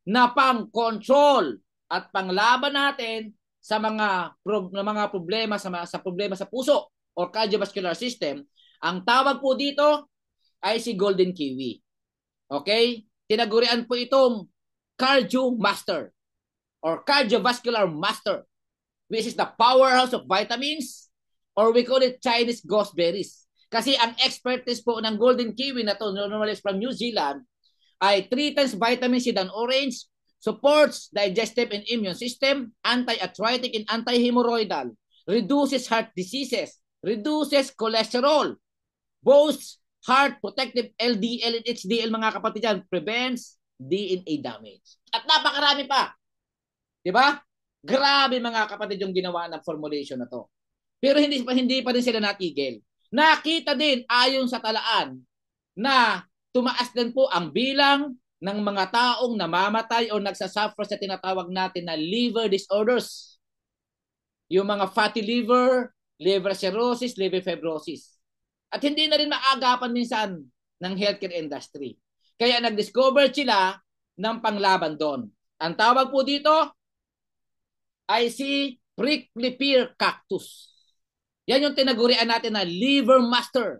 na pang-control at panglaban natin sa mga problema sa problema sa puso or cardiovascular system. Ang tawag po dito ay si golden kiwi. Okay? Tinagurian po itong cardio master or cardiovascular master, which is the powerhouse of vitamins, or we call it Chinese gooseberries. Kasi ang expertise po ng golden kiwi na to, normally from New Zealand, ay 3 times vitamin C than orange, supports digestive and immune system, anti-arthritic and anti-hemorrhoidal, reduces heart diseases, reduces cholesterol, boosts heart protective LDL and HDL mga kapatid yan, prevents DNA damage. At napakarami pa. Diba? Grabe mga kapatid yung ginawa ng formulation na to. Pero hindi pa rin sila natigil. Nakita din ayon sa talaan na tumaas din po ang bilang ng mga taong namamatay o nagsasuffer sa tinatawag natin na liver disorders. Yung mga fatty liver, liver cirrhosis, liver fibrosis. At hindi na rin maagapan minsan ng healthcare industry. Kaya nag-discover sila ng panglaban doon. Ang tawag po dito ay si prickly pear cactus. Yan yung tinagurian natin na liver master,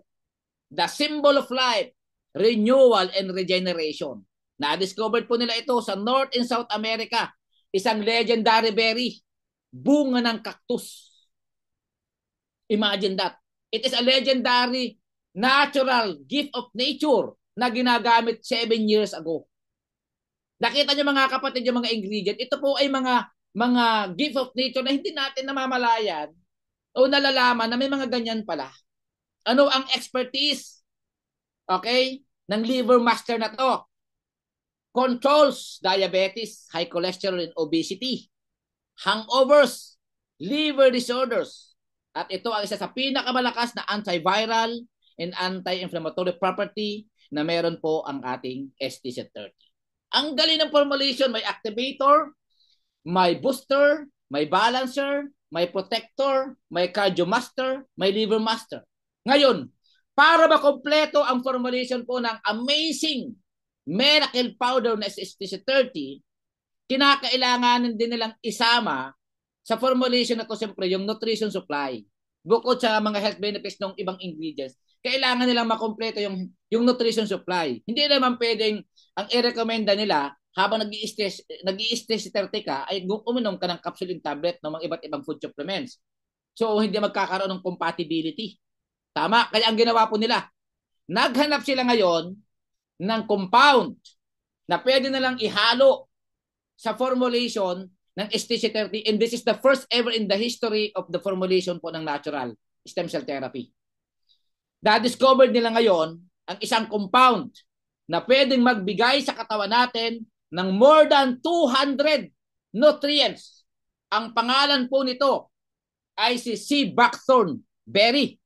the symbol of life, renewal, and regeneration. Na-discovered po nila ito sa North and South America. Isang legendary berry bunga ng cactus. Imagine that. It is a legendary natural gift of nature na ginagamit 7 years ago. Nakita niyo mga kapatid yung mga ingredient. Ito po ay mga gift of nature na hindi natin namamalayan o nalalaman na may mga ganyan pala. Ano ang expertise, okay, ng liver master na to? Controls diabetes, high cholesterol and obesity, hangovers, liver disorders. At ito ang isa sa pinakamalakas na antiviral and anti-inflammatory property na meron po ang ating STC30. Ang galing ng formulation, may activator, may booster, may balancer, may protector, may cardiomaster, may liver master. Ngayon, para makompleto ang formulation po ng amazing miracle powder na STC30, kinakailanganin din nilang isama sa formulation na to siyempre yung nutrition supply. Bukod sa mga health benefits ng ibang ingredients, kailangan nilang makompleto yung nutrition supply. Hindi naman pwedeng ang i-recommenda nila habang nag-i-stress si 30 ka ay uminom ka ng capsule tablet ng mga iba't ibang food supplements. So hindi magkakaroon ng compatibility. Tama? Kaya ang ginawa po nila, naghanap sila ngayon ng compound na pwede nilang ihalo sa formulation ng STC30, and this is the first ever in the history of the formulation po ng natural stem cell therapy. Na-discovered nila ngayon ang isang compound na pwedeng magbigay sa katawan natin ng more than 200 nutrients. Ang pangalan po nito ay si sea buckthorn berry.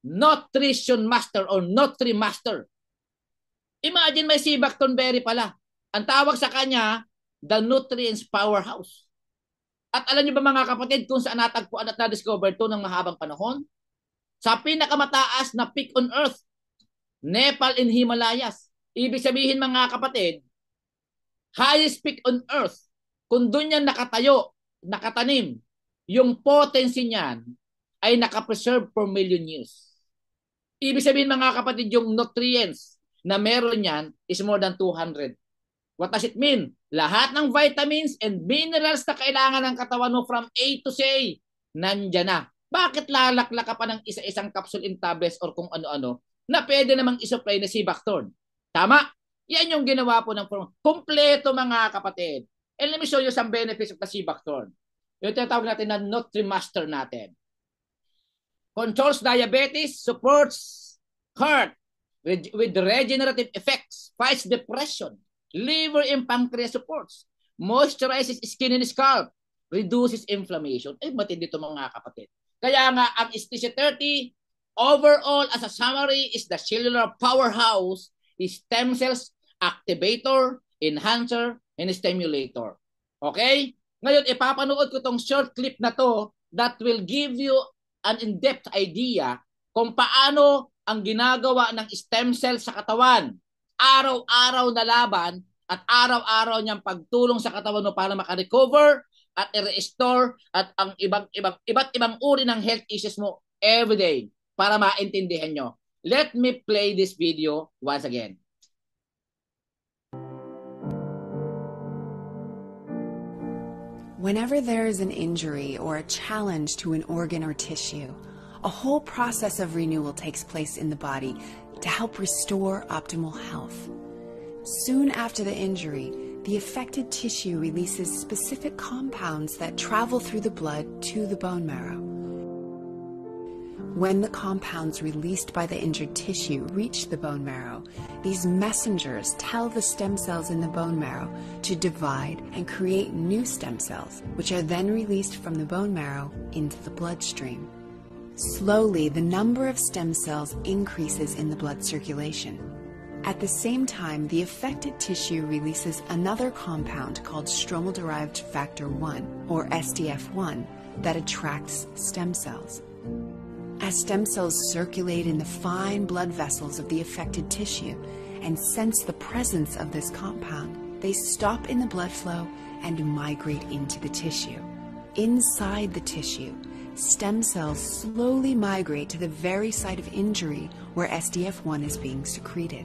Nutrition Master or Nutri-Master. Imagine may sea buckthorn berry pala. Ang tawag sa kanya, the Nutrients Powerhouse. At alam niyo ba mga kapatid kung saan natagpuan at na-discover ito ng mahabang panahon? Sa pinakamataas na peak on Earth, Nepal and Himalayas. Ibig sabihin mga kapatid, highest peak on Earth, kung doon yan nakatayo, nakatanim, yung potency niyan ay nakapreserve for million years. Ibig sabihin mga kapatid, yung nutrients na meron yan is more than 200. What does it mean? Lahat ng vitamins and minerals na kailangan ng katawan mo from A to Z, nandyan na. Bakit lalakla ka pa ng isa-isang capsule in tablets or kung ano-ano na pwede namang isupply na sea buckthorn? Tama? Yan yung ginawa po ng kompleto mga kapatid. And let me show you some benefits of the sea buckthorn. Yung tinatawag natin na Nutri-Master natin. Controls diabetes, supports heart with regenerative effects, fights depression, liver and pancreas supports, moisturizes skin and scalp, reduces inflammation. Ay, matindi ito mga kapatid. Kaya nga, ang STC30, overall, as a summary, is the cellular powerhouse, is stem cells, activator, enhancer, and stimulator. Okay? Ngayon, ipapanood ko tong short clip na to that will give you an in-depth idea kung paano ang ginagawa ng stem cell sa katawan. Araw-araw na laban at araw-araw niyang pagtulong sa katawan mo para makarecover at i-restore at ang iba't ibang uri ng health issues mo everyday para maintindihan nyo. Let me play this video once again. Whenever there is an injury or a challenge to an organ or tissue, a whole process of renewal takes place in the body to help restore optimal health. Soon after the injury, the affected tissue releases specific compounds that travel through the blood to the bone marrow. When the compounds released by the injured tissue reach the bone marrow, these messengers tell the stem cells in the bone marrow to divide and create new stem cells, which are then released from the bone marrow into the bloodstream. Slowly, the number of stem cells increases in the blood circulation. At the same time, the affected tissue releases another compound called stromal-derived factor 1, or SDF1, that attracts stem cells. As stem cells circulate in the fine blood vessels of the affected tissue and sense the presence of this compound, they stop in the blood flow and migrate into the tissue. Inside the tissue, stem cells slowly migrate to the very site of injury where SDF1 is being secreted.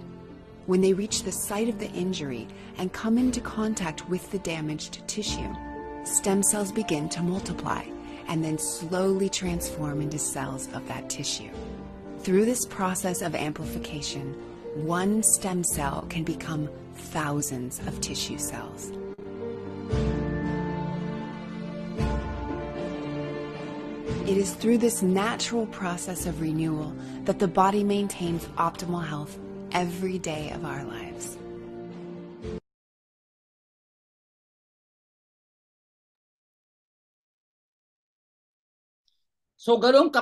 When they reach the site of the injury and come into contact with the damaged tissue, stem cells begin to multiply and then slowly transform into cells of that tissue. Through this process of amplification, one stem cell can become thousands of tissue cells. It is through this natural process of renewal that the body maintains optimal health every day of our lives. So ganun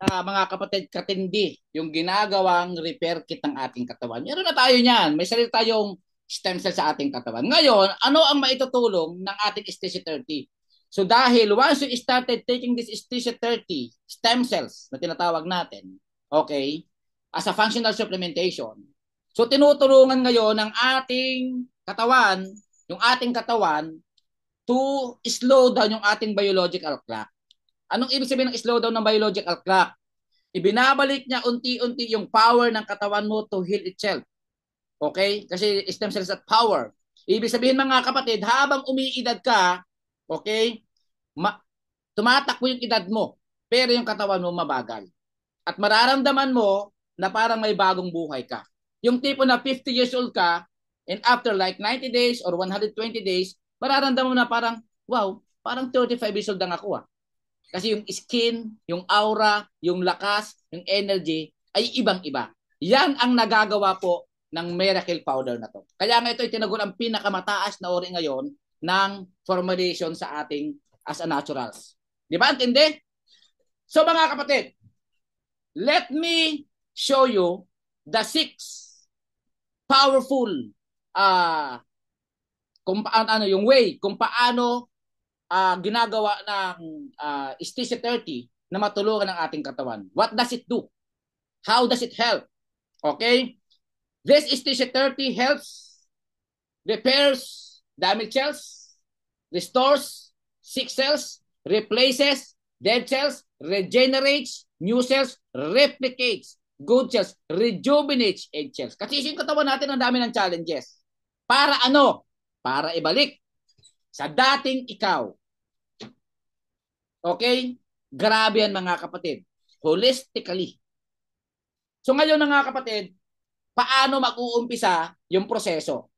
mga kapatid, katindi yung ginagawang repair kit ng ating katawan. Meron na tayo niyan. May sarili tayong stem cell sa ating katawan. Ngayon, ano ang maitutulong ng ating STC-30? So dahil once you started taking this STC-30 stem cells na tinatawag natin, okay, as a functional supplementation, so tinutulungan ngayon ng ating katawan, yung ating katawan, to slow down yung ating biological clock. Anong ibig sabihin ng slowdown ng biological clock? Ibinabalik niya unti-unti yung power ng katawan mo to heal itself. Okay? Kasi stem cells at power. Ibig sabihin mga kapatid, habang umiidad ka, okay, tumatakbo yung edad mo, pero yung katawan mo mabagal. At mararamdaman mo na parang may bagong buhay ka. Yung tipo na 50 years old ka, and after like 90 days or 120 days, mararamdaman mo na parang, wow, parang 35 years old lang ako ah. Kasi yung skin, yung aura, yung lakas, yung energy ay ibang-iba. Yan ang nagagawa po ng miracle powder na to. Kaya nga ito itinaguri ang pinakamataas na uri ngayon ng formulation sa ating as a naturals. Di ba? Intindi? So mga kapatid, let me show you the 6 powerful yung way kung paano ginagawa ng STC-30 na matulungan ng ating katawan. What does it do? How does it help? Okay? This STC-30 helps, repairs damaged cells, restores sick cells, replaces dead cells, regenerates new cells, replicates good cells, rejuvenates aged cells. Kasi yung katawan natin ang dami ng challenges. Para ano? Para ibalik sa dating ikaw. Okay? Grabe yan mga kapatid. Holistically. So ngayon mga kapatid, paano mag-uumpisa yung proseso?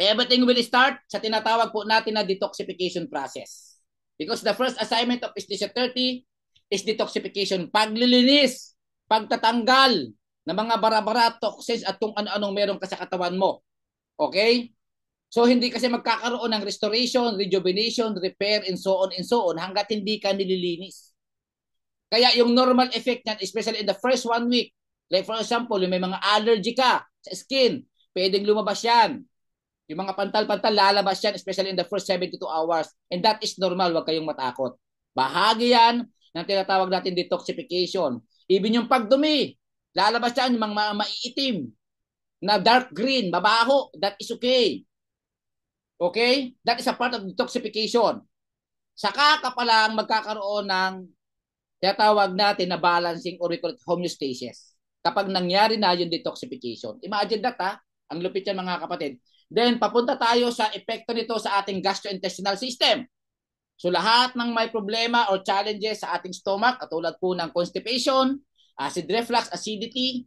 Everything will start sa tinatawag po natin na detoxification process. Because the first assignment of STC-30 is detoxification. Paglilinis, pagtatanggal ng mga bara-bara, toxins at kung ano-anong meron ka sa katawan mo. Okay? So hindi kasi magkakaroon ng restoration, rejuvenation, repair, and so on hanggat hindi ka nililinis. Kaya yung normal effect niyan, especially in the first 1 week, like for example, yung may mga allergy ka sa skin, pwedeng lumabas yan. Yung mga pantal-pantal, lalabas yan, especially in the first 72 hours. And that is normal, huwag kayong matakot. Bahagi yan ng tinatawag natin detoxification. Even yung pagdumi, lalabas yan, yung mga maiitim, na dark green, mabaho, that is okay. Okay? That is a part of detoxification. Saka ka palang magkakaroon ng tinatawag natin na balancing or homeostasis. Kapag nangyari na yung detoxification. Imagine that ha. Ang lupit yan mga kapatid. Then papunta tayo sa epekto nito sa ating gastrointestinal system. So lahat ng may problema or challenges sa ating stomach, katulad po ng constipation, acid reflux, acidity,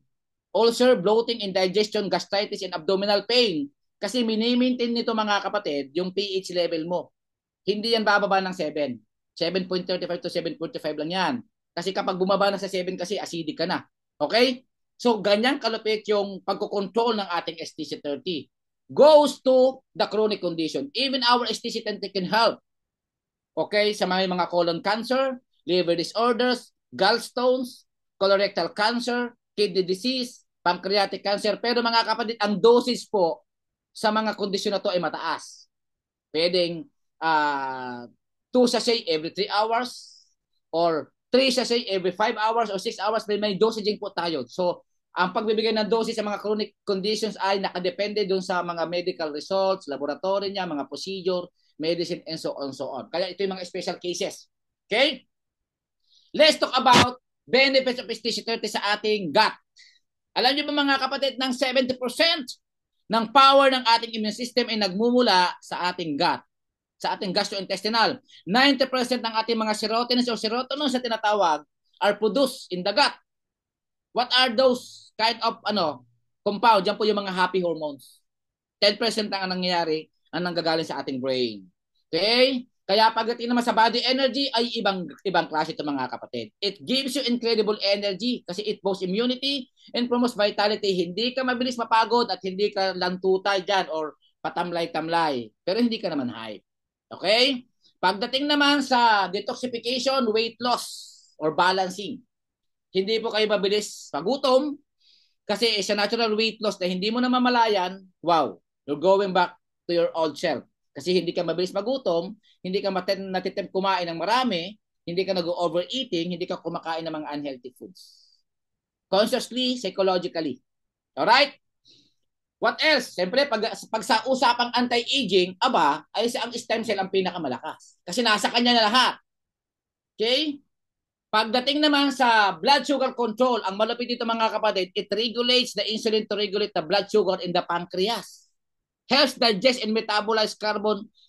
ulcer, bloating, indigestion, gastritis, and abdominal pain. Kasi mini-maintain nito mga kapatid yung pH level mo. Hindi yan bababa ng 7. 7.35 to 7.45 lang yan. Kasi kapag bumaba na sa 7 kasi acidic ka na. Okay? So ganyan kalupit yung pagkocontrol ng ating STC-30. Goes to the chronic condition. Even our STC-30 can help. Okay? Sa mga colon cancer, liver disorders, gallstones, colorectal cancer, kidney disease, pancreatic cancer. Pero mga kapatid, ang dosage po sa mga kondisyon na to ay mataas. Pwedeng 2 sachet every 3 hours or 3 sachet every 5 hours or 6 hours. May dosaging po tayo. So, ang pagbibigay ng dosage sa mga chronic conditions ay nakadepende dun sa mga medical results, laboratory niya, mga procedure, medicine, and so on. Kaya ito yung mga special cases. Okay? Let's talk about benefits of STC-30 sa ating gut. Alam niyo ba mga kapatid, ng 70% ng power ng ating immune system ay nagmumula sa ating gut. sa ating gastrointestinal. 90% ng ating mga serotonins o serotonin sa tinatawag are produced in the gut. What are those kind of compound? Yan po yung mga happy hormones. 10% ang nangyayari ang nanggagaling sa ating brain. Okay? Kaya pagdating naman sa body energy ay ibang klase ito mga kapatid. It gives you incredible energy kasi it boosts immunity and promotes vitality. Hindi ka mabilis mapagod at hindi ka lang tutay dyan or patamlay-tamlay. Pero hindi ka naman hype. Okay? Pagdating naman sa detoxification, weight loss or balancing, hindi po kayo mabilis pagutom kasi sa natural weight loss na hindi mo na mamalayan, wow, you're going back to your old self. Kasi hindi ka mabilis magutom, hindi ka natitempt kumain ng marami, hindi ka nag-overeating, hindi ka kumakain ng mga unhealthy foods. Consciously, psychologically. Alright? What else? Siyempre, pag sa usapang anti-aging, ay ang stem cell ang pinakamalakas. Kasi nasa kanya na lahat. Okay? Pagdating naman sa blood sugar control, ang malapit dito mga kapatid, it regulates the insulin to regulate the blood sugar in the pancreas. Helps digest and metabolize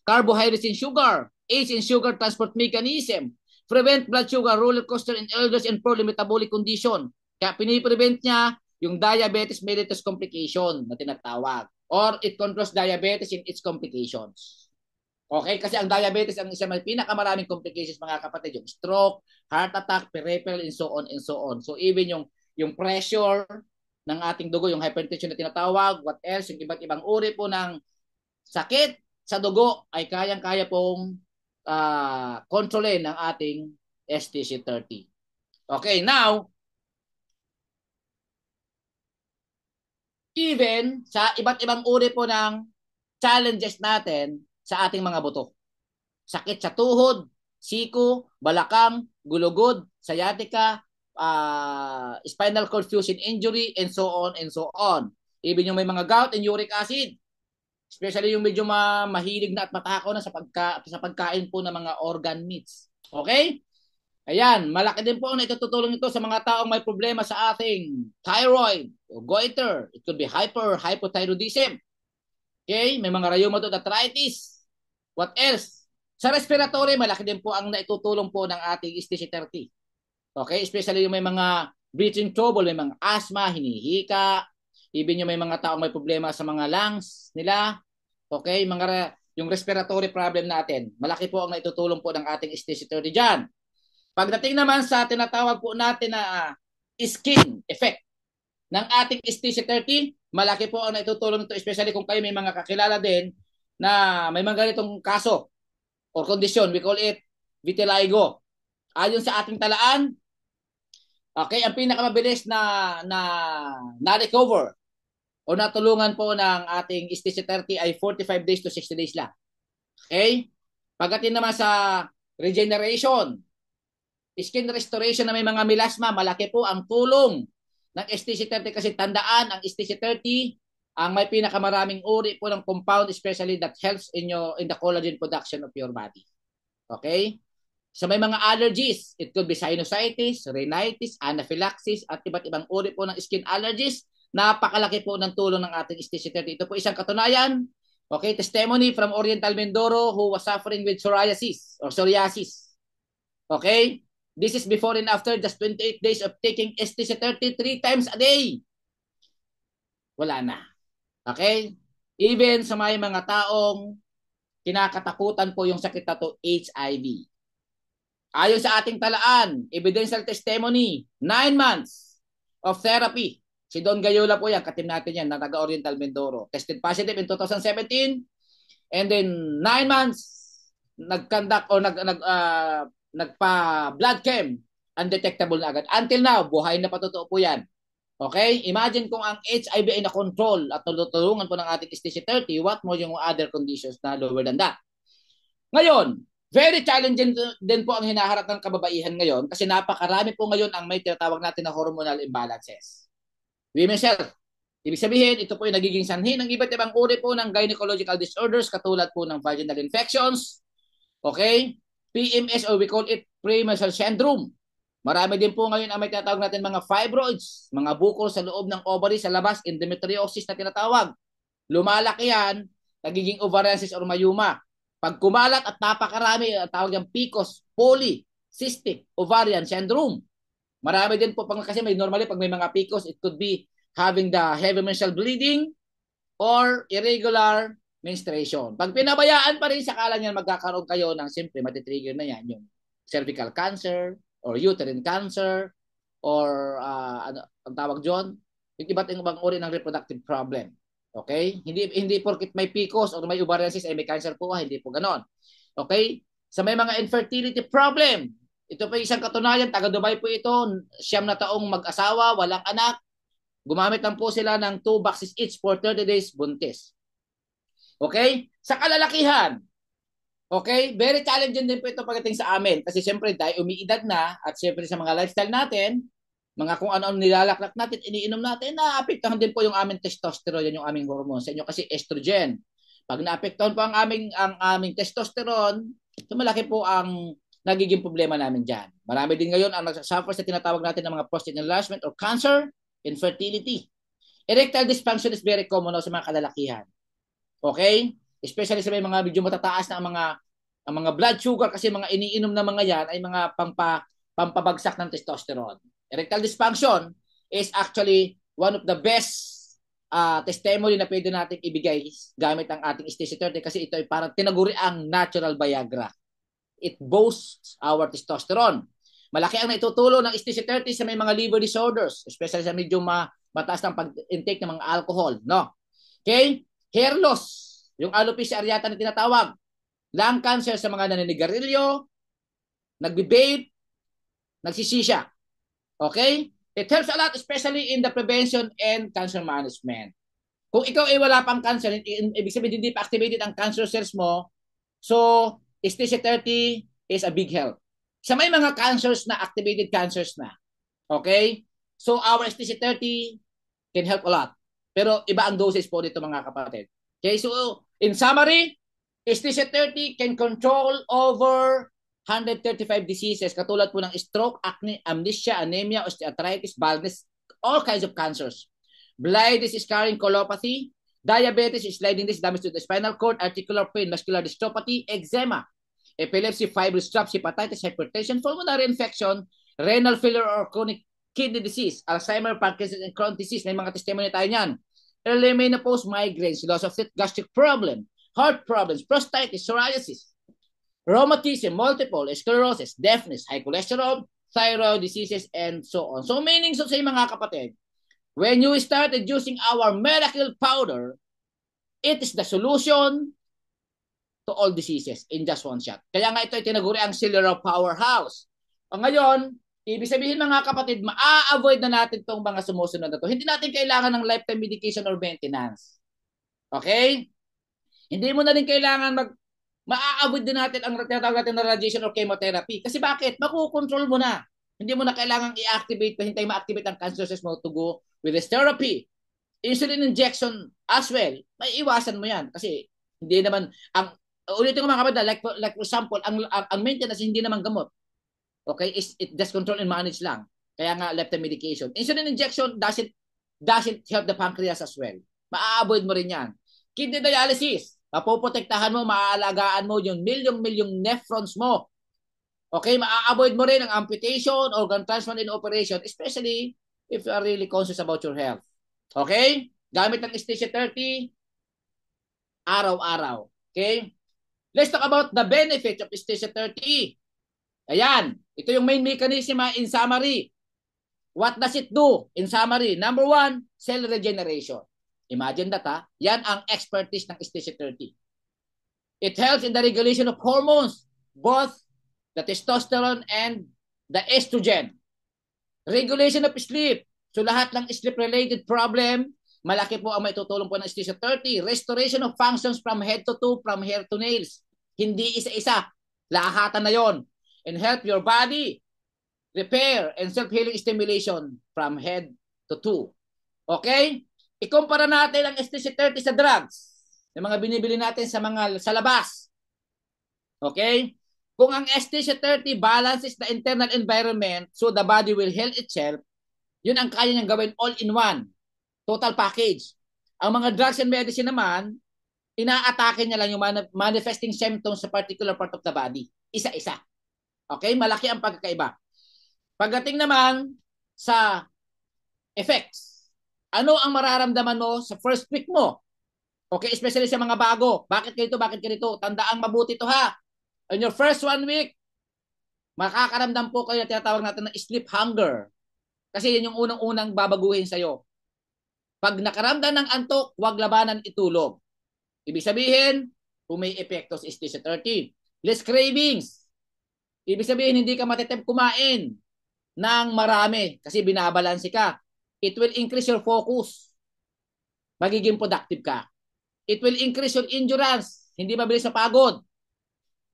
carbohydrates in sugar, aids in sugar transport mechanism, prevent blood sugar roller coaster in elders and poorly metabolic condition. Kaya piniprevent niya yung diabetes mellitus complication na tinatawag, or it controls diabetes in its complications. Okay? Kasi ang diabetes ang isa may pinakamaraming complications mga kapatid, yung stroke, heart attack, peripheral, and so on and so on. So even yung pressure ng ating dugo, yung hypertension na tinatawag, what else, yung iba't ibang uri po ng sakit sa dugo ay kayang-kaya pong kontrolin ng ating STC30. Okay, now, even sa iba't ibang uri po ng challenges natin sa ating mga buto. Sakit sa tuhod, siko, balakang, gulugod, sciatica, spinal cord fusion injury, and so on and so on. Even yung may mga gout and uric acid, especially yung medyo mahilig na at matakaw na sa pagkain po ng mga organ meats. Okay? Ayan, malaki din po na itutulong ito sa mga taong may problema sa ating thyroid o goiter. It could be hypothyroidism. Okay? May mga rheumatoid arthritis. What else? Sa respiratory, malaki din po ang naitutulong po ng ating STC30. Okay? Especially yung may mga breathing trouble, may mga asthma, hinihika, even yung may mga taong may problema sa mga lungs nila. Okay? Yung respiratory problem natin, malaki po ang naitutulong po ng ating STC30 dyan. Pagdating naman sa tinatawag po natin na skin effect ng ating STC30, malaki po ang naitutulong ito, especially kung kayo may mga kakilala din na may mga ganitong kaso or kondisyon. We call it vitiligo. Ayon sa ating talaan, okay, ang pinakamabilis na recover o natulungan po ng ating STC30 ay 45 days to 60 days lang. Okay? Pagdating naman sa regeneration, skin restoration na may mga melasma, malaki po ang tulong ng STC30 kasi tandaan, ang STC30 ang may pinakamaraming uri po ng compound, especially that helps in the collagen production of your body. Okay? So may mga allergies, it could be sinusitis, rhinitis, anaphylaxis, at iba't ibang uri po ng skin allergies. Napakalaki po ng tulong ng ating STC30. Ito po isang katunayan. Okay, testimony from Oriental Mindoro who was suffering with psoriasis. Okay? This is before and after just 28 days of taking STC30 3 times a day. Wala na. Okay? Even sa may mga taong kinakatakutan po yung sakit na to, HIV. Ayon sa ating talaan, evidential testimony, 9 months of therapy. Si Don Gayola po yan, katim natin yan, na taga-Oriental Mindoro. Tested positive in 2017. And then 9 months, nag-conduct o nagpa-blood chem, undetectable na agad. Until now, buhay na patotoo po yan. Okay? Imagine kung ang HIV ay na-control at tulungan po ng ating STC30, what more yung other conditions na lower than that. Ngayon, very challenging din po ang hinaharap ng kababaihan ngayon kasi napakarami po ngayon ang may tinatawag natin na hormonal imbalances. Women's health. Ibig sabihin, ito po yung nagiging sanhi ng iba't ibang uri po ng gynecological disorders katulad po ng vaginal infections, okay? PMS or we call it premenstrual syndrome. Marami din po ngayon ang may tinatawag natin mga fibroids, mga bukol sa loob ng ovary sa labas, endometriosis na tinatawag. Lumalaki yan, nagiging ovarian cyst or mayuma. Pag kumalat at napakarami, tawag yung PCOS, polycystic ovarian syndrome. Marami din po kasi normally pag may mga PCOS, it could be having the heavy menstrual bleeding or irregular menstruation. Pag pinabayaan pa rin, sakala niyan magkakaroon kayo ng siyempre matitrigger na yan yung cervical cancer or uterine cancer or ano ang tawag diyon, yung iba't ibang uri ng reproductive problem. Okay? Hindi porket may PCOS o may ovarian cyst ay may cancer po, hindi po ganoon. Okay? Sa may mga infertility problem, ito pa isang katunayan, taga Dubai po ito, 9 na taong mag-asawa, walang anak. Gumamit lang po sila ng 2 boxes each for 30 days buntis. Okay? Sa kalalakihan, okay? Very challenging din po ito pagdating sa amin kasi siyempre dahil umiidad na at siyempre sa mga lifestyle natin, mga kung ano-ano nilalaklak natin, iniinom natin, naapektuhan din po yung aming testosterone, yan yung aming hormone. Sa inyo kasi estrogen. Pag naapektuhan po ang aming testosterone, so malaki po ang nagiging problema namin dyan. Marami din ngayon ang nagsasuffer sa tinatawag natin ng mga prostate enlargement or cancer, infertility. Erectile dysfunction is very common sa mga kalalakihan. Okay? Especially sa may mga medyo matataas na ang mga blood sugar kasi mga iniinom na mga yan ay mga pampabagsak ng testosterone. Erectile dysfunction is actually one of the best testimony na pwede natin ibigay gamit ang ating STC-30 kasi ito ay parang tinaguri ang natural Viagra. It boosts our testosterone. Malaki ang naitutulong ng STC-30 sa may mga liver disorders, especially sa medyo mataas ng pag-intake ng mga alcohol. No? Okay? Hair loss, yung alopecia areata na tinatawag. Lung cancer sa mga naninigarilyo, nagbe-vape, nagsisisya. Okay? It helps a lot especially in the prevention and cancer management. Kung ikaw ay wala pang cancer, ibig sabihin hindi pa activated ang cancer cells mo, so STC-30 is a big help. Sa may mga cancers na, activated cancers na. Okay? So our STC-30 can help a lot. Pero iba ang doses po dito mga kapatid. Okay? So in summary, STC-30 can control over 135 diseases katulad po ng stroke, acne, amnesia, anemia, osteoarthritis, baldness, all kinds of cancers. Blindness, scarring, colopathy, diabetes, sliding disc, damage to the spinal cord, articular pain, muscular dystrophy, eczema, epilepsy, fibrous traps, hepatitis, hypertension, pulmonary infection, renal failure or chronic kidney disease, Alzheimer, Parkinson's, and Crohn's disease. May mga testimony tayo niyan. Early menopause, migraines, loss of teeth, gastric problem, heart problems, prostatitis, psoriasis, rheumatism, multiple sclerosis, deafness, high cholesterol, thyroid diseases, and so on. So meaning so sa mga kapatid, when you started using our miracle powder, it is the solution to all diseases in just one shot. Kaya nga ito ay tinaguri ang cellular powerhouse. O ngayon, ibig sabihin mga kapatid, maa-avoid na natin itong mga sumusunod na ito. Hindi natin kailangan ng lifetime medication or maintenance. Okay? Hindi mo na rin kailangan maa-avoid din natin ang tinatawag natin na radiation or chemotherapy. Kasi bakit? Makukontrol mo na. Hindi mo na kailangan i-activate, hintay ma-activate ang cancer cells mo to go with this therapy. Insulin injection as well, may iwasan mo yan. Kasi hindi naman, ulitin ko mga kapatid, like for example, ang maintenance hindi naman gamot. Okay? It just control and manage lang. Kaya nga lifetime medication. Insulin injection doesn't help the pancreas as well. Maa-avoid mo rin yan. Kidney dialysis, mapoprotektahan mo, maaalagaan mo yung milyong nephrons mo. Okay, maa-avoid mo rin ang amputation, organ transplant and operation, especially if you are really conscious about your health. Okay? Gamit ng STC-30, araw-araw. Okay? Let's talk about the benefits of STC-30. Ayan, ito yung main mechanism in summary. What does it do? In summary, number 1, cell regeneration. Imagine that, ha? Yan ang expertise ng STC-30. It helps in the regulation of hormones, both the testosterone and the estrogen. Regulation of sleep. So lahat ng sleep-related problem, malaki po ang may tutulong po ng STC-30. Restoration of functions from head to toe, from hair to nails. Hindi isa-isa. Lahatan na yon. And help your body repair and self-healing stimulation from head to toe. Okay? Ikumpara natin ang STC-30 sa drugs. Yung mga binibili natin sa labas. Okay? Kung ang STC-30 balances the internal environment so the body will heal itself, yun ang kaya niyang gawin all-in-one. Total package. Ang mga drugs and medicine naman, Inaatake niya lang yung manifesting symptoms sa particular part of the body. Isa-isa. Okay? Malaki ang pagkakaiba. Pagdating naman sa effects, ano ang mararamdaman mo sa first week mo? Okay, especially sa mga bago. Bakit ganito? Bakit ganito? Tandaang mabuti to ha. In your first 1 week, makakaramdam po kayo na tinatawag natin ng sleep hunger. Kasi yan yung unang-unang babaguhin sa'yo. Pag nakaramdam ng antok, huwag labanan itulog. Ibig sabihin, kung may epekto sa STC-30. Less cravings. Ibig sabihin, hindi ka matitempt kumain ng marami kasi binabalansi ka. It will increase your focus. Magiging productive ka. It will increase your endurance. Hindi mabilis sa pagod.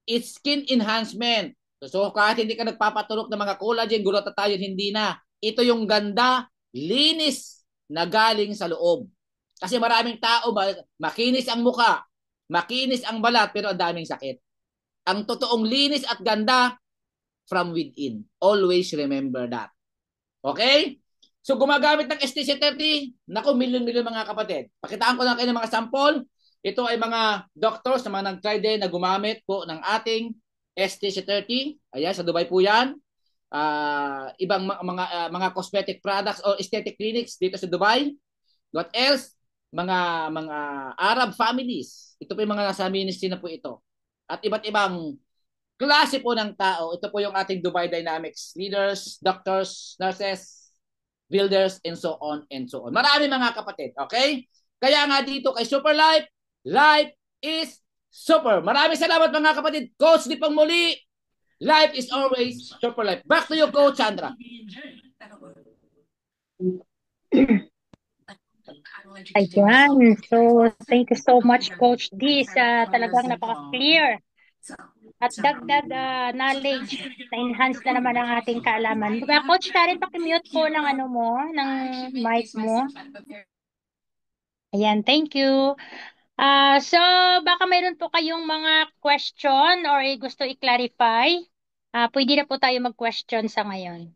It's skin enhancement. So kahit hindi ka nagpapatulog ng mga collagen, glutathione, hindi na. Ito yung ganda, linis na galing sa loob. Kasi maraming tao, makinis ang muka, makinis ang balat, pero ang daming sakit. Ang totoong linis at ganda, from within. Always remember that. Okay? So gumagamit ng STC-30, naku, milyon-milyon mga kapatid. Pakitaan ko lang kayo ng mga sample. Ito ay mga doctors na mga nag-try din na gumamit po ng ating STC-30. Ayan, sa Dubai po yan. Ibang mga cosmetic products or aesthetic clinics dito sa Dubai. What else? Mga Arab families. Ito po yung mga nasa ministry na po ito. At iba't ibang klase po ng tao. Ito po yung ating Dubai Dynamics leaders, doctors, nurses, builders, and so on and so on. Marami mga kapatid, okay? Kaya nga dito kay Super Life, life is super. Maraming salamat mga kapatid. Coach Dipang muli, life is always super life. Back to you, Coach Sandra. Ayan. So, thank you so much, Coach D, sa talagang napaka-clear at dagdag knowledge na enhance na naman ang ating kaalaman. Coach Karen, pakimute po ng ano mo, ng mic mo. Ayan, thank you. So, baka mayroon po kayong mga question or gusto i-clarify. Pwede na po tayo mag-question sa ngayon.